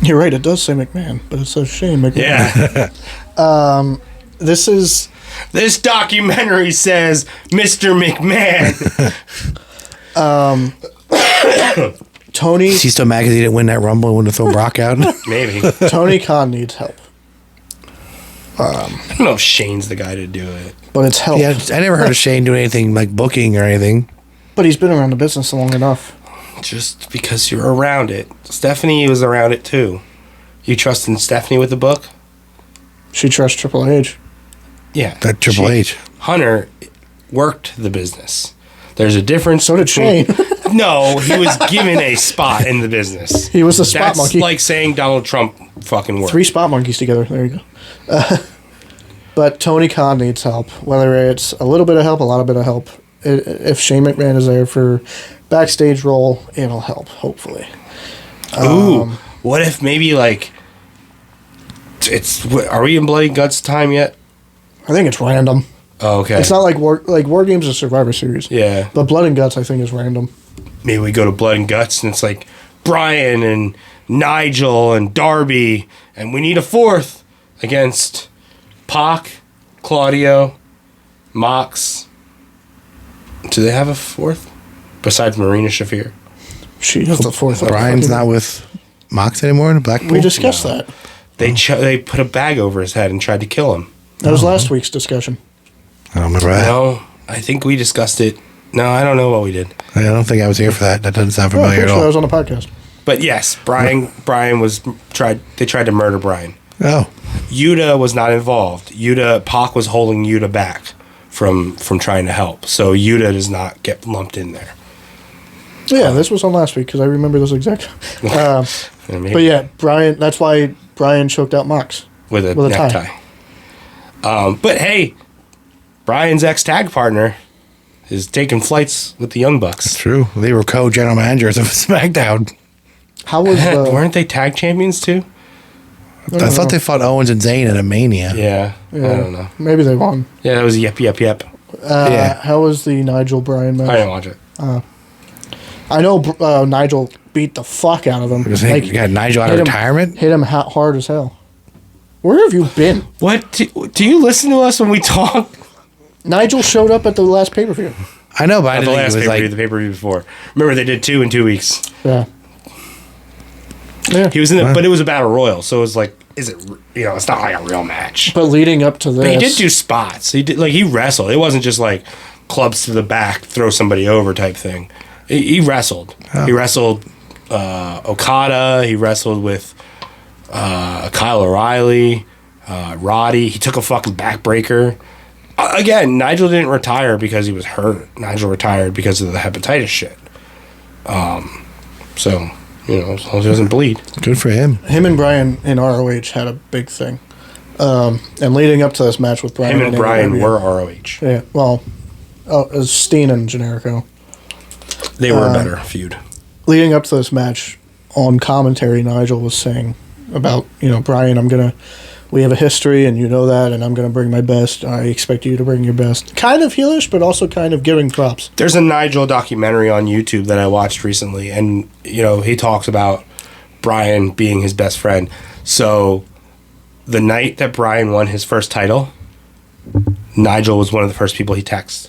You're right, it does say McMahon, but it says Shane McMahon. Yeah. This documentary says Mr. McMahon. Tony Is he still mad because he didn't win that Rumble and wouldn't have thrown Brock out? Maybe. Tony Khan needs help, I don't know if Shane's the guy to do it. but it's help. Yeah, I never heard of Shane doing anything like booking or anything. But he's been around the business long enough. Just because you're around it. Stephanie was around it too. You trusting Stephanie with the book? She trusts Triple H. Yeah. That Triple H. Hunter worked the business. There's a difference. So did Shane. No, he was given a spot in the business. He was the spot That's monkey. like saying Donald Trump fucking worked. 3 spot monkeys together. There you go. But Tony Khan needs help. Whether it's a little bit of help, a lot of bit of help. If Shane McMahon is there for backstage role, it'll help, hopefully. Ooh. What if maybe like are we in Bloody Guts time yet? I think it's random. Oh, okay. It's not like War Games or Survivor Series. Yeah. But Blood and Guts, I think, is random. Maybe we go to Blood and Guts and it's like Brian and Nigel and Darby and we need a 4th against Pac, Claudio, Mox. Do they have a 4th besides Marina Shafir? She has the 4th. Brian's not with Mox anymore in Blackpool? We discussed that. They put a bag over his head and tried to kill him. That was last week's discussion. I don't remember that. No, I think we discussed it. No, I don't know what we did. I don't think I was here for that. That doesn't sound Oh, I'm familiar pretty at sure I all. was on the podcast. But yes, Brian they tried to murder Brian. Oh. Yuta was not involved. Pac was holding Yuta back from trying to help. So Yuta does not get lumped in there. Yeah, this was on last week because I remember this exact. But yeah, Brian. That's why Brian choked out Mox with a necktie. But hey, Brian's ex-tag partner is taking flights with the Young Bucks. It's true. They were co-general managers of SmackDown. How was weren't they tag champions too? I thought they fought Owens and Zayn in a Mania. Yeah, I don't know. Maybe they won. Yeah, that was yep. Yeah. How was the Nigel Bryan match? I didn't watch it. I know Nigel beat the fuck out of him. You got Nigel out of retirement? Hit him hard as hell. Where have you been? What? Do you listen to us when we talk? Nigel showed up at the last pay-per-view. I know, but I Not didn't the think last it was pay-per-view, like... the pay-per-view before. Remember, they did 2 in 2 weeks. Yeah. Yeah. He was in it, but it was a battle royal, so it was like, is it? It's not like a real match. But leading up to this, But he did do spots. He wrestled. It wasn't just like clubs to the back, throw somebody over type thing. He wrestled. Oh. He wrestled Okada. He wrestled with Kyle O'Reilly, Roddy. He took a fucking backbreaker. Again, Nigel didn't retire because he was hurt. Nigel retired because of the hepatitis shit. So, as long as he doesn't bleed. Good for him. Him and Brian in ROH had a big thing. And leading up to this match with Brian... Him and Brian were ROH. Yeah, well, it was Steen and Generico. They were a better feud. Leading up to this match, on commentary, Nigel was saying about, Brian, we have a history and you know that, and I'm going to bring my best. I expect you to bring your best. Kind of heelish, but also kind of giving props. There's a Nigel documentary on YouTube that I watched recently, and, he talks about Brian being his best friend. So, the night that Brian won his first title, Nigel was one of the first people he texted.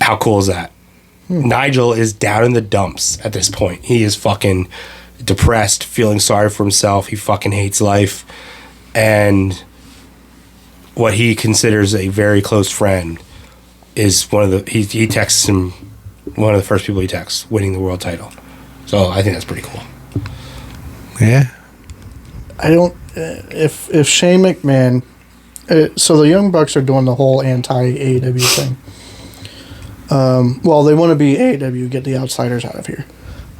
How cool is that? Nigel is down in the dumps at this point. He is fucking depressed, feeling sorry for himself. He fucking hates life. And what he considers a very close friend is he texts him, one of the first people he texts, winning the world title. So I think that's pretty cool. Yeah. I don't... If Shane McMahon... so the Young Bucks are doing the whole anti-AEW thing. Well, they want to be AEW, get the outsiders out of here.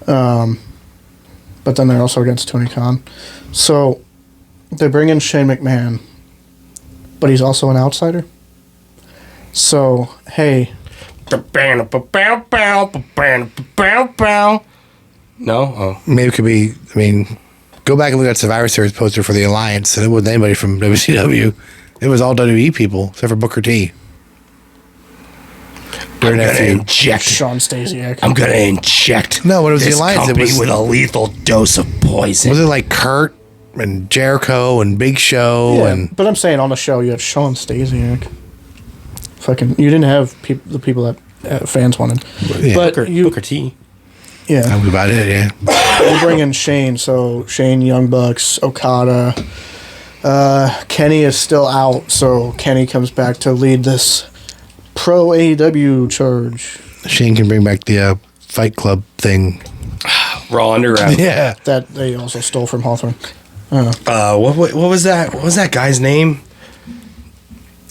But then they're also against Tony Khan. So they bring in Shane McMahon, but he's also an outsider. So, hey. No? Oh. Maybe it could be, go back and look at Survivor Series poster for the Alliance, and it wasn't anybody from WCW. It was all WWE people, except for Booker T. I'm going to inject Sean Stasiak. I'm going to inject no, when it was the Alliance, company it was with a lethal dose of poison. Was it like Kurt and Jericho and Big Show? Yeah, and but I'm saying on the show you had Sean Stasiak. Fucking, you didn't have the people that fans wanted. Yeah. But Booker T. Yeah. That was about it, yeah. They bring in Shane, so Shane, Young Bucks, Okada. Kenny is still out, so Kenny comes back to lead this pro AEW charge. Shane can bring back the Fight Club thing. Raw Underground. Yeah. That they also stole from Hawthorne. What was that? What was that guy's name?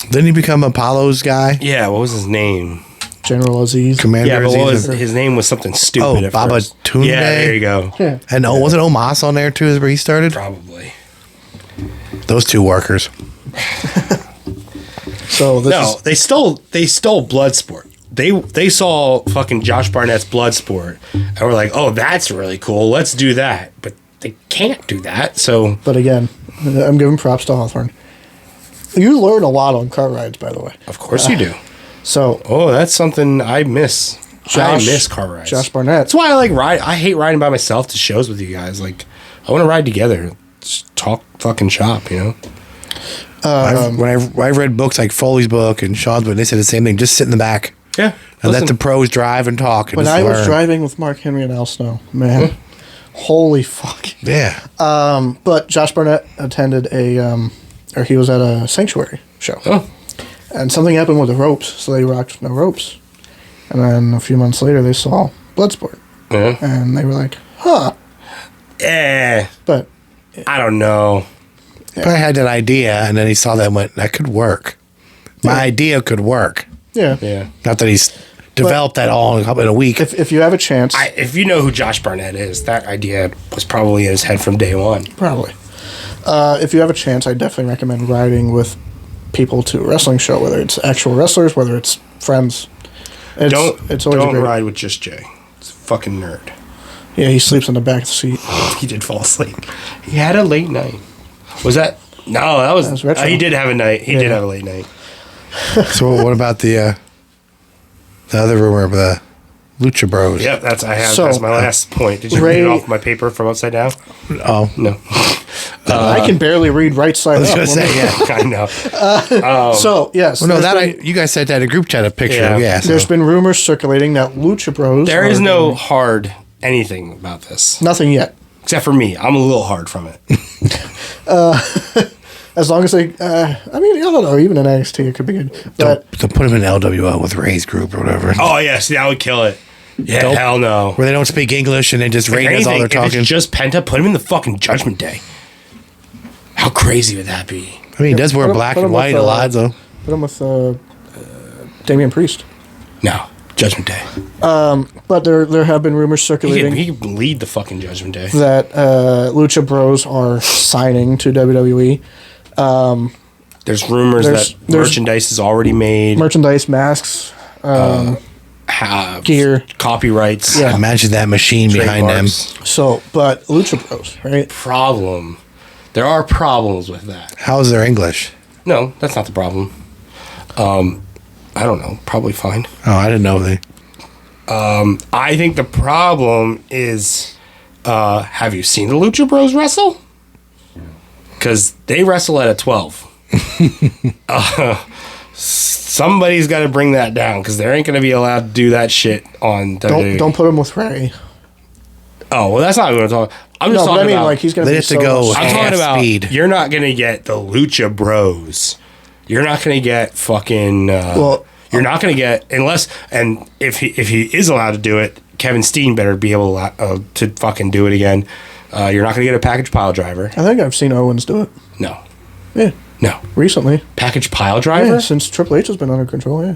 Didn't he become Apollo's guy? Yeah, what was his name? General Aziz. Commander Yeah, but Aziz. his name was something stupid at Baba first. Tunde? Yeah, there you go. Yeah. And wasn't Omos on there too, is where he started? Probably. Those two workers. So they stole Bloodsport. They saw fucking Josh Barnett's Bloodsport and were like, oh, that's really cool. Let's do that. But they can't do that. So, but again, I'm giving props to Hawthorne. You learn a lot on car rides, by the way. of course you do. So, That's something I miss. I miss car rides. Josh Barnett. That's why I like ride. I hate riding by myself to shows with you guys. Like, I want to ride together. Just talk fucking shop, When I read books like Foley's book and Sean's book, they said the same thing. Just sit in the back. Yeah. And let the pros drive and talk. And When just I was learn. driving with Mark Henry and Al Snow, man, holy fuck. Yeah. But Josh Barnett attended or he was at a Sanctuary show. Oh. And something happened with the ropes, so they rocked no ropes. And then a few months later, they saw Bloodsport. Yeah. And they were like, huh. But I don't know. Probably had that idea, and then he saw that and went, that could work. My idea could work. Yeah. Yeah. Not that he's developed that all in a week. If you have a chance, If you know who Josh Barnett is, that idea was probably in his head from day one. probably. If you have a chance, I definitely recommend riding with people to a wrestling show, whether it's actual wrestlers, whether it's friends. It's always don't great. ride with just Jay. It's a fucking nerd. Yeah, he sleeps in the back of the seat. He did fall asleep. He had a late night. Was that? No, that was retro. he did have a night. He Yeah. did have a late night. So what about the other rumor of the Lucha Bros? Yep, that's So, that's my last point. Did you Ray- read it off my paper from upside down? Oh, No. I can barely read right side I was up. gonna say yeah. I know. So yes, Well, no, there's you guys said that in a group chat a picture. Yeah. Yeah, so. there's been rumors circulating that Lucha Bros. There are is no doing- hard anything about this. nothing yet. Except for me. I'm a little hard from it. As long as they, I mean, I don't know. Even in NXT, it could be good. But Don't put him in LWO with Ray's group or whatever. Oh yes, that would kill it. Yeah, Nope. hell no. Where they don't speak English and they just If Ray does all anything, their if talking. it's just Penta, put him in the fucking Judgment Day. How crazy would that be? I mean, he does wear put him- black put him and white with, a lot, so. put him with Damian Priest. No, Judgment Day. But there have been rumors He circulating can lead the fucking Judgment Day. that Lucha Bros are signing to WWE. There's rumors There's- that merchandise is already made. Merchandise, masks, gear. Copyrights. Yeah. Imagine that machine behind them. trademarks. So, but Lucha Bros, right? Problem. There are problems with that. How's their English? No, that's not the problem. I don't know. Probably fine. Oh, I didn't know they. I think the problem is, have you seen the Lucha Bros wrestle? Because they wrestle at a 12. Somebody's got to bring that down because they ain't going to be allowed to do that shit on WWE. Don't put him with Ray. Oh, well, that's not what I'm talking. I'm No, just but talking I mean, about. like he's going They be have to so go- much- I'm talking half about. speed. You're not going to get the Lucha Bros. You're not going to get fucking. You're not going to get unless and if he is allowed to do it, Kevin Steen better be able to fucking do it again. You're not going to get a package pile driver. I think I've seen Owens do it. No, Yeah, no recently. package pile driver. Yeah, since Triple H has been under control. Yeah,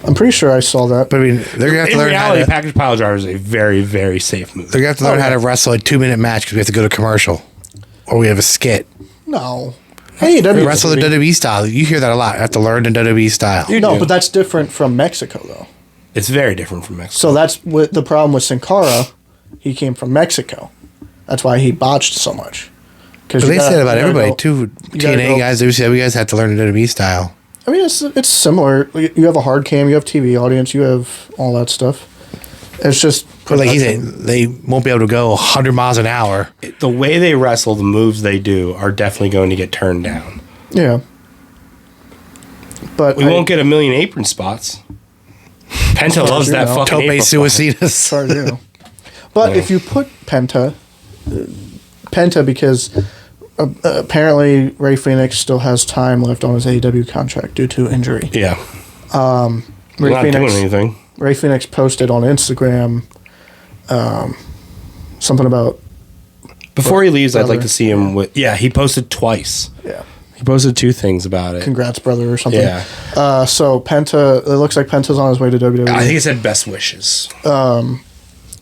I'm pretty sure I saw that. But I mean, they're gonna have to In learn reality, how to. package pile driver is a very very safe move. They're gonna have to learn Oh, how yeah. to wrestle a 2-minute match because we have to go to commercial, or we have a skit. No, AEW Wrestle the WWE style. You hear that a lot. I have to learn the WWE style. No, do. but that's different from Mexico, though. It's very different from Mexico. So that's what the problem with Sin Cara. He came from Mexico. That's why he botched so much. But they say that about everybody too. you gotta TNA go- guys, they say we guys have to learn the WWE style. I mean, it's similar. You have a hard cam, you have TV audience, you have all that stuff. It's just But like he said, production. they won't be able to go 100 miles an hour. the way they wrestle, the moves they do are definitely going to get turned down. Yeah. But We won't get a million apron spots. Penta far loves as you that know. fucking Tope apron spot. Suicidas. Far as you know. But if you put Penta, because apparently Ray Phoenix still has time left on his AEW contract due to injury. Yeah. Ray Not doing anything. Ray Phoenix posted on Instagram something about Before he leaves, I'd like brother. to see him with. Yeah, he posted twice. yeah, He posted 2 things about it. congrats brother or something. Yeah. So Penta, it looks like Penta's on his way to WWE. I think it said best wishes.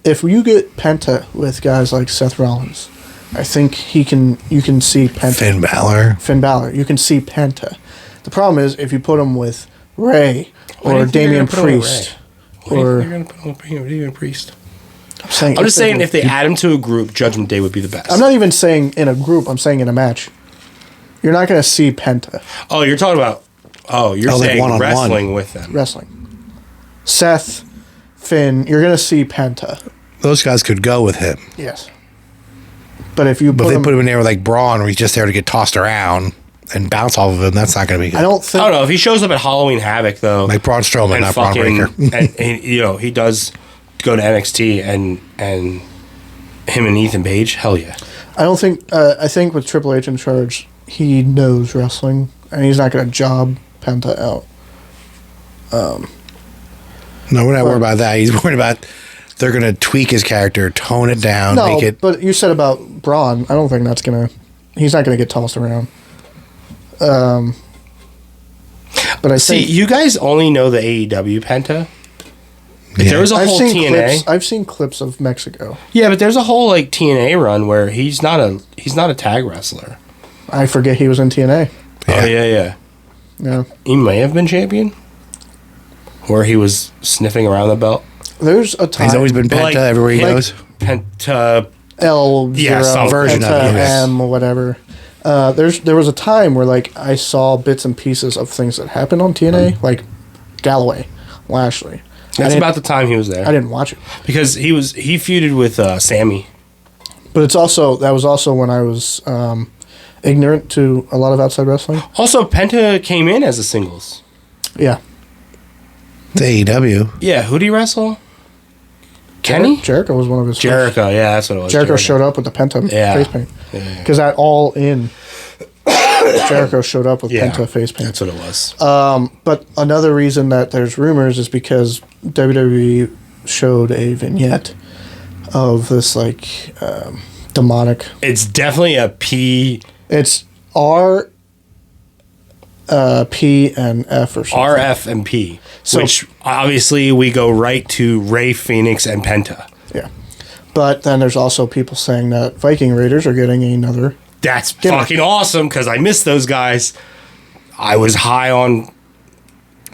If you get Penta with guys like Seth Rollins, I think you can see Penta. Finn Balor. You can see Penta. The problem is if you put him with Ray Why do you or think they're Damian gonna put him with Priest, Ray? Why do you or think they're going to put him with Damian Priest? I'm I'm just saying if they add him to a group, Judgment Day would be the best. I'm not even saying in a group. I'm saying in a match. You're not going to see Penta Oh, you're talking about. Oh, you're like saying one-on-one. wrestling with them. wrestling. Seth, Finn, you're going to see Penta. Those guys could go with him. Yes. But if you But put if they him, put him in there with like Braun, where he's just there to get tossed around and bounce off of him, that's not going to be good. I don't I think. don't know if he shows up at Halloween Havoc though, Like Braun Strowman, and not Braun fucking, Breaker. and he does go to NXT and him and Ethan Page, hell yeah. I don't think. I think with Triple H in charge, he knows wrestling, and he's not going to job Penta out. No, we're not worried about that. He's worried about they're going to tweak his character, tone it down, No, make it. but you said about Braun. I don't think that's going to. He's not going to get tossed around. But I See, think you guys only know the AEW Penta. If there was a whole TNA. clips. I've seen clips of Mexico. Yeah, but there's a whole like TNA run where he's not a tag wrestler. I forget he was in TNA. Oh yeah. Yeah. He may have been champion. Where he was sniffing around the belt. There's a time. He's always been Penta everywhere he goes. Penta. L some version of it, yes. M whatever. There was a time where like I saw bits and pieces of things that happened on TNA, like Galloway, Lashley. That's about the time he was there. I didn't watch it because he feuded with Sammy. but that was also when I was ignorant to a lot of outside wrestling. Also, Penta came in as a singles. Yeah. The AEW. Yeah, who'd he wrestle? Kenny? Jericho was one of his first. Jericho, yeah, that's what it was. Jericho showed up with the Penta face paint. Because at All In, Jericho showed up with Penta face paint. That's what it was. But another reason that there's rumors is because WWE showed a vignette of this like demonic. It's definitely a P. It's R, P, and F or something. RF and P. So, which obviously we go right to Ray Phoenix and Penta. Yeah. But then there's also people saying that Viking Raiders are getting another. That's fucking awesome because I miss those guys. I was high on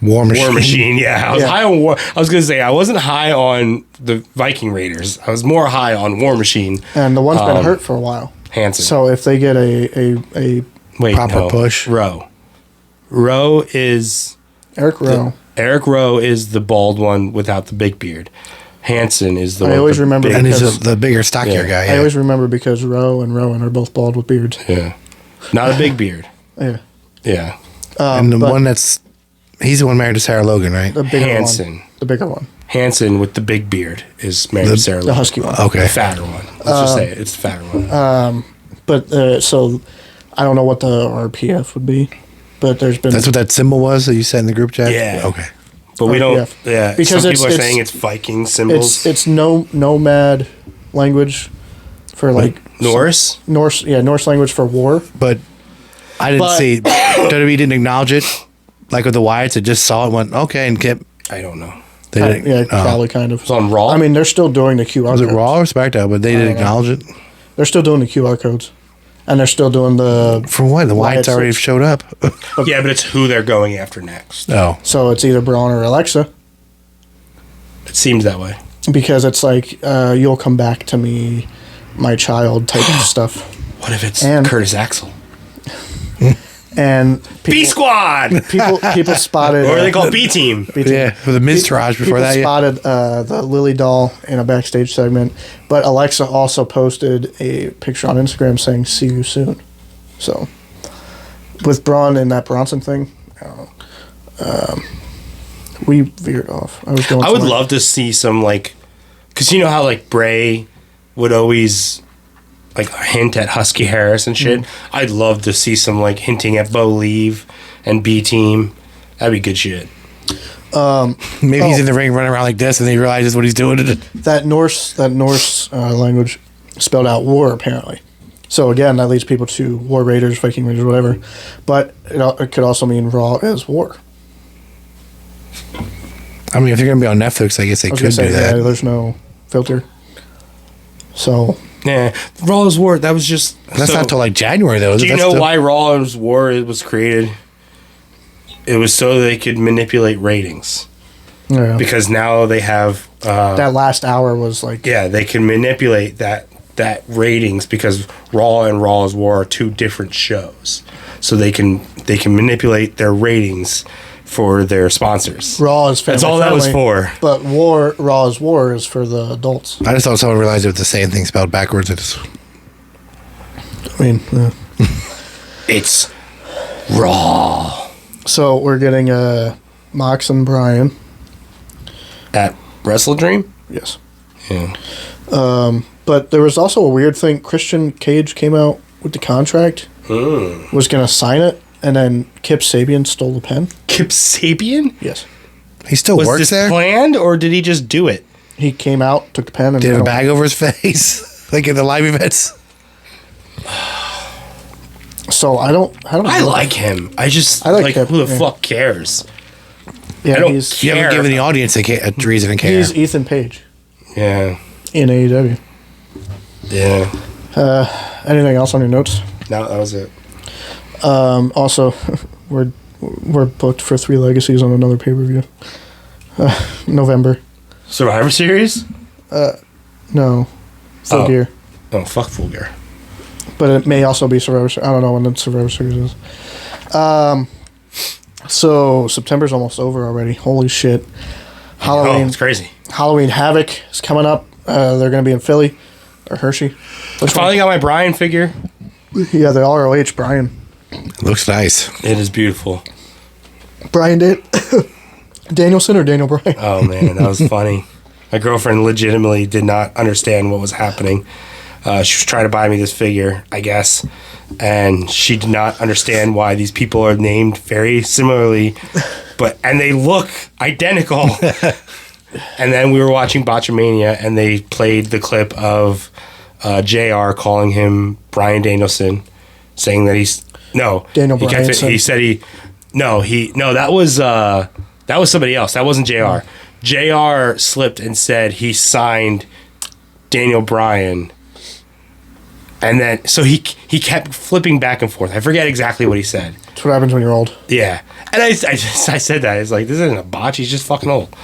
War Machine. Yeah, I was high on War. I was gonna say I wasn't high on the Viking Raiders. I was more high on War Machine. And the one's been hurt for a while. Hanson. So if they get a proper push. Rowe is Eric Rowe. Eric Rowe is the bald one without the big beard. Hanson is the one. I always remember, and he's the bigger, stockier guy. Yeah. I always remember because Rowe and Rowan are both bald with beards. Yeah, not a big beard. Yeah. And the one he's the one married to Sarah Logan, right? The bigger Hanson. one. The bigger one. Hanson with the big beard is married to Sarah Logan. The husky one. Okay. The fatter one. Let's just say it. It's the fatter one. But so I don't know what the RPF would be, but there's been. That's what that symbol was that you said in the group chat? Yeah. Okay. But we don't. RPF. Yeah. Because some people are saying it's Viking symbols. It's nomad language for like Norse. Norse language for war. But I didn't see WWE didn't acknowledge it like with the Wyatts. It just saw it, and went okay, and kept. I don't know. They didn't. Yeah, probably kind of. It's on Raw. I mean, they're still doing the QR. Was it codes. Raw or SmackDown? But they didn't acknowledge it. They're still doing the QR codes, and they're still doing the. For what? The Wyatts already showed up. Yeah, but it's who they're going after next. Oh. So it's either Braun or Alexa. It seems that way. Because it's like you'll come back to me, my child type of stuff. What if it's And- Curtis Axel? And B Squad, people spotted. or are they called B Team? Yeah, with the Miztourage before that. People Yeah. spotted the Lily doll in a backstage segment, but Alexa also posted a picture on Instagram saying "See you soon." So, with Braun and that Bronson thing, I don't know. We veered off. I was going. I would somewhere. love to see some like, because you know how like Bray would always like hint at Husky Harris and shit. I'd love to see some like hinting at Bo Leave and B Team. That'd be good shit. Maybe he's in the ring running around like this, and then he realizes what he's doing. That Norse language spelled out war apparently. So again, that leads people to War Raiders, Viking Raiders, whatever. But it could also mean Raw as war. I mean, if they're going to be on Netflix, I guess they I was could gonna do say, that. yeah, there's no filter. So Yeah, Raw's War. That was just. That's not till like January, though. Do you know why Raw's War was created? It was so they could manipulate ratings. yeah. Because now they have. That last hour was like Yeah, they can manipulate that ratings because Raw and Raw's War are two different shows, so they can manipulate their ratings for their sponsors. Raw is family. That's all that was for. But Raw's War is for the adults. I just thought someone realized it was the same thing spelled backwards. It's I mean, yeah. It's Raw So we're getting Mox and Brian. at Wrestle Dream. Yes. Yeah. But there was also a weird thing. Christian Cage came out with the contract, was going to sign it, and then Kip Sabian stole the pen. Kip Sabian? Yes. he still Was works this there. planned or did he just do it? He came out, took the pen, and Did he have a bag over his face, like in the live events? So I don't I know. like him. I like like him, who the yeah. fuck cares? Yeah, I don't he's You haven't care. given the audience a reason to care. he's Ethan Page Yeah. in AEW. Yeah. Anything else on your notes? No, that was it. Also, we're booked for 3 Legacies on another pay-per-view. November. Survivor Series? No. Full Oh. Gear. Oh, fuck Full Gear. But it may also be Survivor Series. I don't know when the Survivor Series is. So September's almost over already. Holy shit. Oh, Halloween. it's crazy. Halloween Havoc is coming up. They're going to be in Philly. Or Hershey. I finally got my Brian figure. Yeah, the ROH Brian. Looks nice. It is beautiful. Brian did. Danielson or Daniel Bryan? Oh, man, that was funny. My girlfriend legitimately did not understand what was happening. She was trying to buy me this figure, I guess, and she did not understand why these people are named very similarly, and they look identical. And then we were watching Botchamania, and they played the clip of JR calling him Brian Danielson, saying that he's Daniel he kept it, Bryanson. he said that was somebody else. That wasn't JR. JR slipped and said he signed Daniel Bryan. And then, so he kept flipping back and forth. I forget exactly what he said. That's what happens when you're old. Yeah. And I said that. It's like, this isn't a botch. He's just fucking old.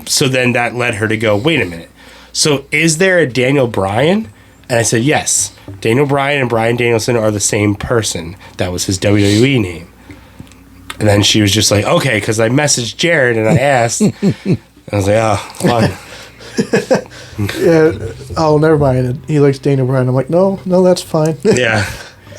So then that led her to go, wait a minute. So is there a Daniel Bryan? And I said, yes. Daniel Bryan and Bryan Danielson are the same person. That was his WWE name. And then she was just like, okay, because I messaged Jared and I asked. I was like, oh, fine. Yeah. Oh, never mind. He likes Daniel Bryan. I'm like, no, that's fine. Yeah.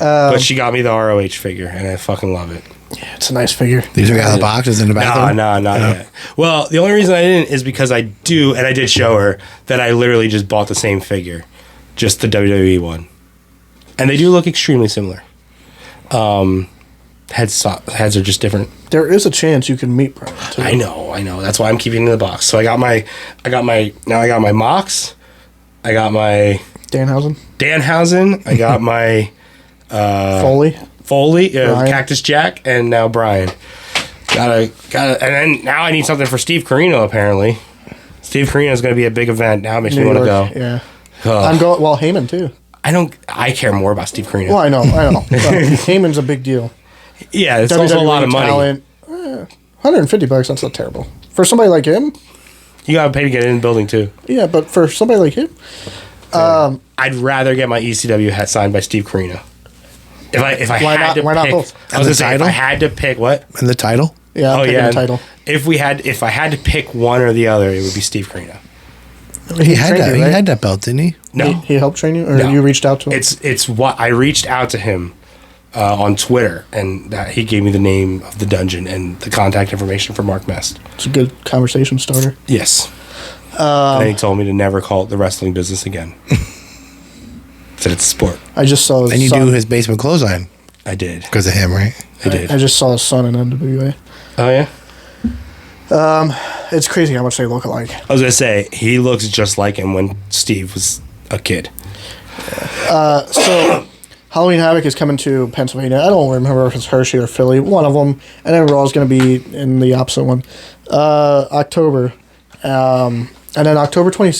But she got me the ROH figure, and I fucking love it. Yeah, it's a nice figure. These are out of the box. Is in the bathroom. No, not yet. Well, the only reason I didn't is because I did show her that I literally just bought the same figure, just the WWE one, and they do look extremely similar. Heads are just different. There is a chance you can meet Bryan, too. I know. That's why I'm keeping it in the box. So I got my Mox, I got my Danhausen, I got my Foley, Cactus Jack, and now Brian. Gotta, and then now I need something for Steve Corino. Apparently, Steve Corino is going to be a big event. Now it makes me want to go. Yeah, Ugh. I'm going. Well, Heyman too. I care more about Steve Corino. Well, I know. Heyman's a big deal. Yeah, it's also a lot of money. Talent, $150. That's not terrible for somebody like him. You gotta pay to get in the building too. Yeah, but for somebody like him, I'd rather get my ECW hat signed by Steve Corino. If I Why had not- to why pick, not both? I was gonna And the say if title? I had to pick what? And the title. yeah, I'm picking the title. If I had to pick one or the other, it would be Steve Corino. He had trained that. you, He right? had that belt, didn't he? No, He helped train you, or No. you reached out to him? it's what I reached out to him on Twitter, and that he gave me the name of the dungeon and the contact information for Mark Mest. It's a good conversation starter. Yes. And then he told me to never call it the wrestling business again. Said it's a sport. I just saw his And you son. do his basement clothesline I did. because of him, right? I did. I just saw his son in NWA. Oh yeah. It's crazy how much they look alike. I was gonna say he looks just like him when Steve was a kid. So, Halloween Havoc is coming to Pennsylvania. I don't remember if it's Hershey or Philly, one of them. And then Raw is going to be in the opposite one. October. And then October 20,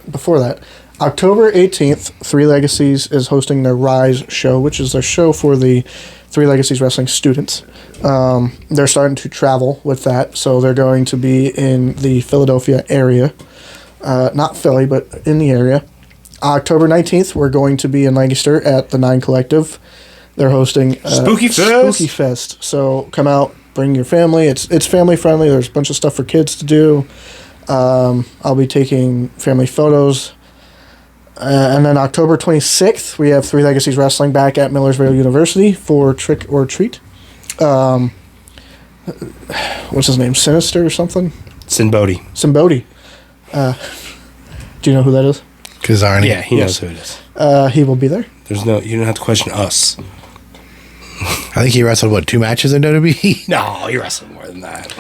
before that, October 18th, Three Legacies is hosting their Rise show, which is their show for the Three Legacies Wrestling students. They're starting to travel with that, so they're going to be in the Philadelphia area. Not Philly, but in the area. October 19th, we're going to be in Lancaster at the Nine Collective. They're hosting Spooky Fest. Spooky Fest. So come out, bring your family. It's family friendly. There's a bunch of stuff for kids to do. I'll be taking family photos. And then October 26th, we have Three Legacies Wrestling back at Millersville University for Trick or Treat. What's his name? Sinister or something? Sinbodi. Simbodi. Do you know who that is? Kazarni. Yeah, he Yes. knows who it is. He will be there. You don't have to question us. I think he wrestled 2 matches in WWE. No, he wrestled more than that.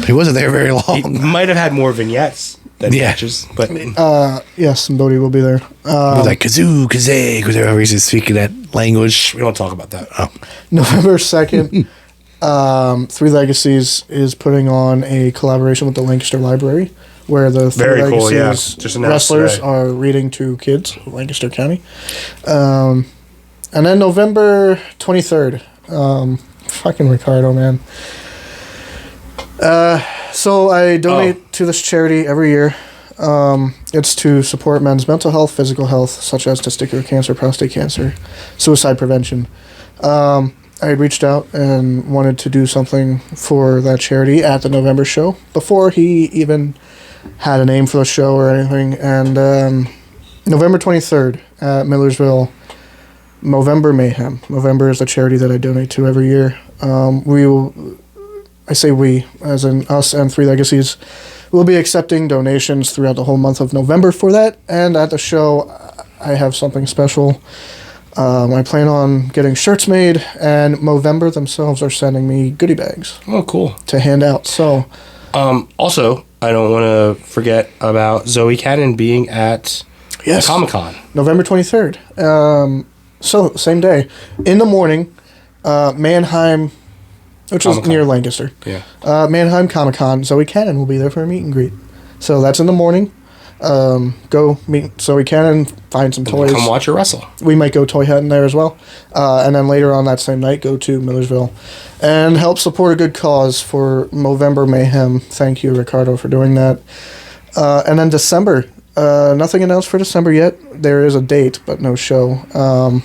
He wasn't there very He long. might have had more vignettes. than Yeah. matches. But Yes, and Bodie will be there. It was like kazoo, kazay, because they're always speaking that language. we don't talk about that. Oh. November 2nd, Three Legacies is putting on a collaboration with the Lancaster Library, where the Three Very cool, yeah. Legacies Just announced wrestlers today. are reading to kids of Lancaster County. And then November 23rd, fucking Ricardo, man. So I donate to this charity every year. It's to support men's mental health, physical health, such as testicular cancer, prostate cancer, suicide prevention. I reached out and wanted to do something for that charity at the November show before he even had a name for the show or anything. And November 23rd at Millersville, Movember Mayhem. Movember is the charity that I donate to every year. We will, I say we, as in us and Three Legacies, we'll be accepting donations throughout the whole month of November for that. And at the show, I have something special. I plan on getting shirts made, and Movember themselves are sending me goodie bags Oh, cool. to hand out. So, Also, I don't want to forget about Zoe Cannon being at yes, Comic-Con. November 23rd. So, same day. In the morning, Mannheim, which is Comic-Con. near Lancaster. Yeah. Mannheim Comic-Con. Zoe Cannon will be there for a meet and greet. So, that's in the morning. Go meet Zoe Cannon, find some toys. Come watch her wrestle. We might go toy hunting there as well. And then later on that same night, go to Millersville and help support a good cause for Movember Mayhem. Thank you, Ricardo, for doing that. And then December. Nothing announced for December yet. There is a date, but no show.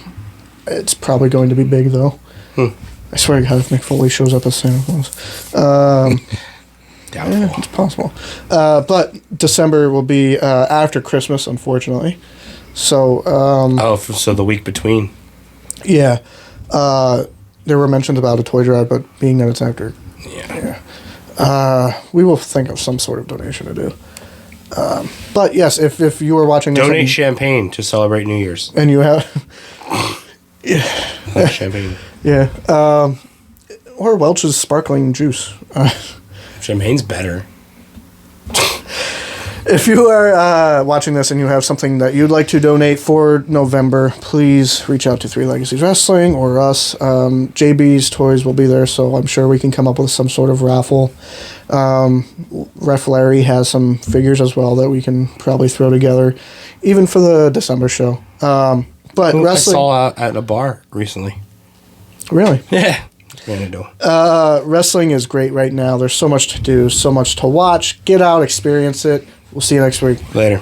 It's probably going to be big, though. I swear to God, if Mick Foley shows up as Santa Claus. Doubtful. Yeah, it's possible. But December will be after Christmas, unfortunately. So, So the week between. yeah. There were mentions about a toy drive, but being that it's after, we will think of some sort of donation to do. But yes, if you were watching this Donate champagne to celebrate New Year's. and you have, Champagne. yeah, or Welch's sparkling juice. Champagne's better. If you are watching this and you have something that you'd like to donate for November, please reach out to Three Legacies Wrestling or us. JB's Toys will be there, so I'm sure we can come up with some sort of raffle. Ref Larry has some figures as well that we can probably throw together, even for the December show. But I wrestling, saw out at a bar recently. really, Yeah. Gonna do. wrestling is great right now. There's so much to do, so much to watch. Get out, experience it. We'll see you next week. Later.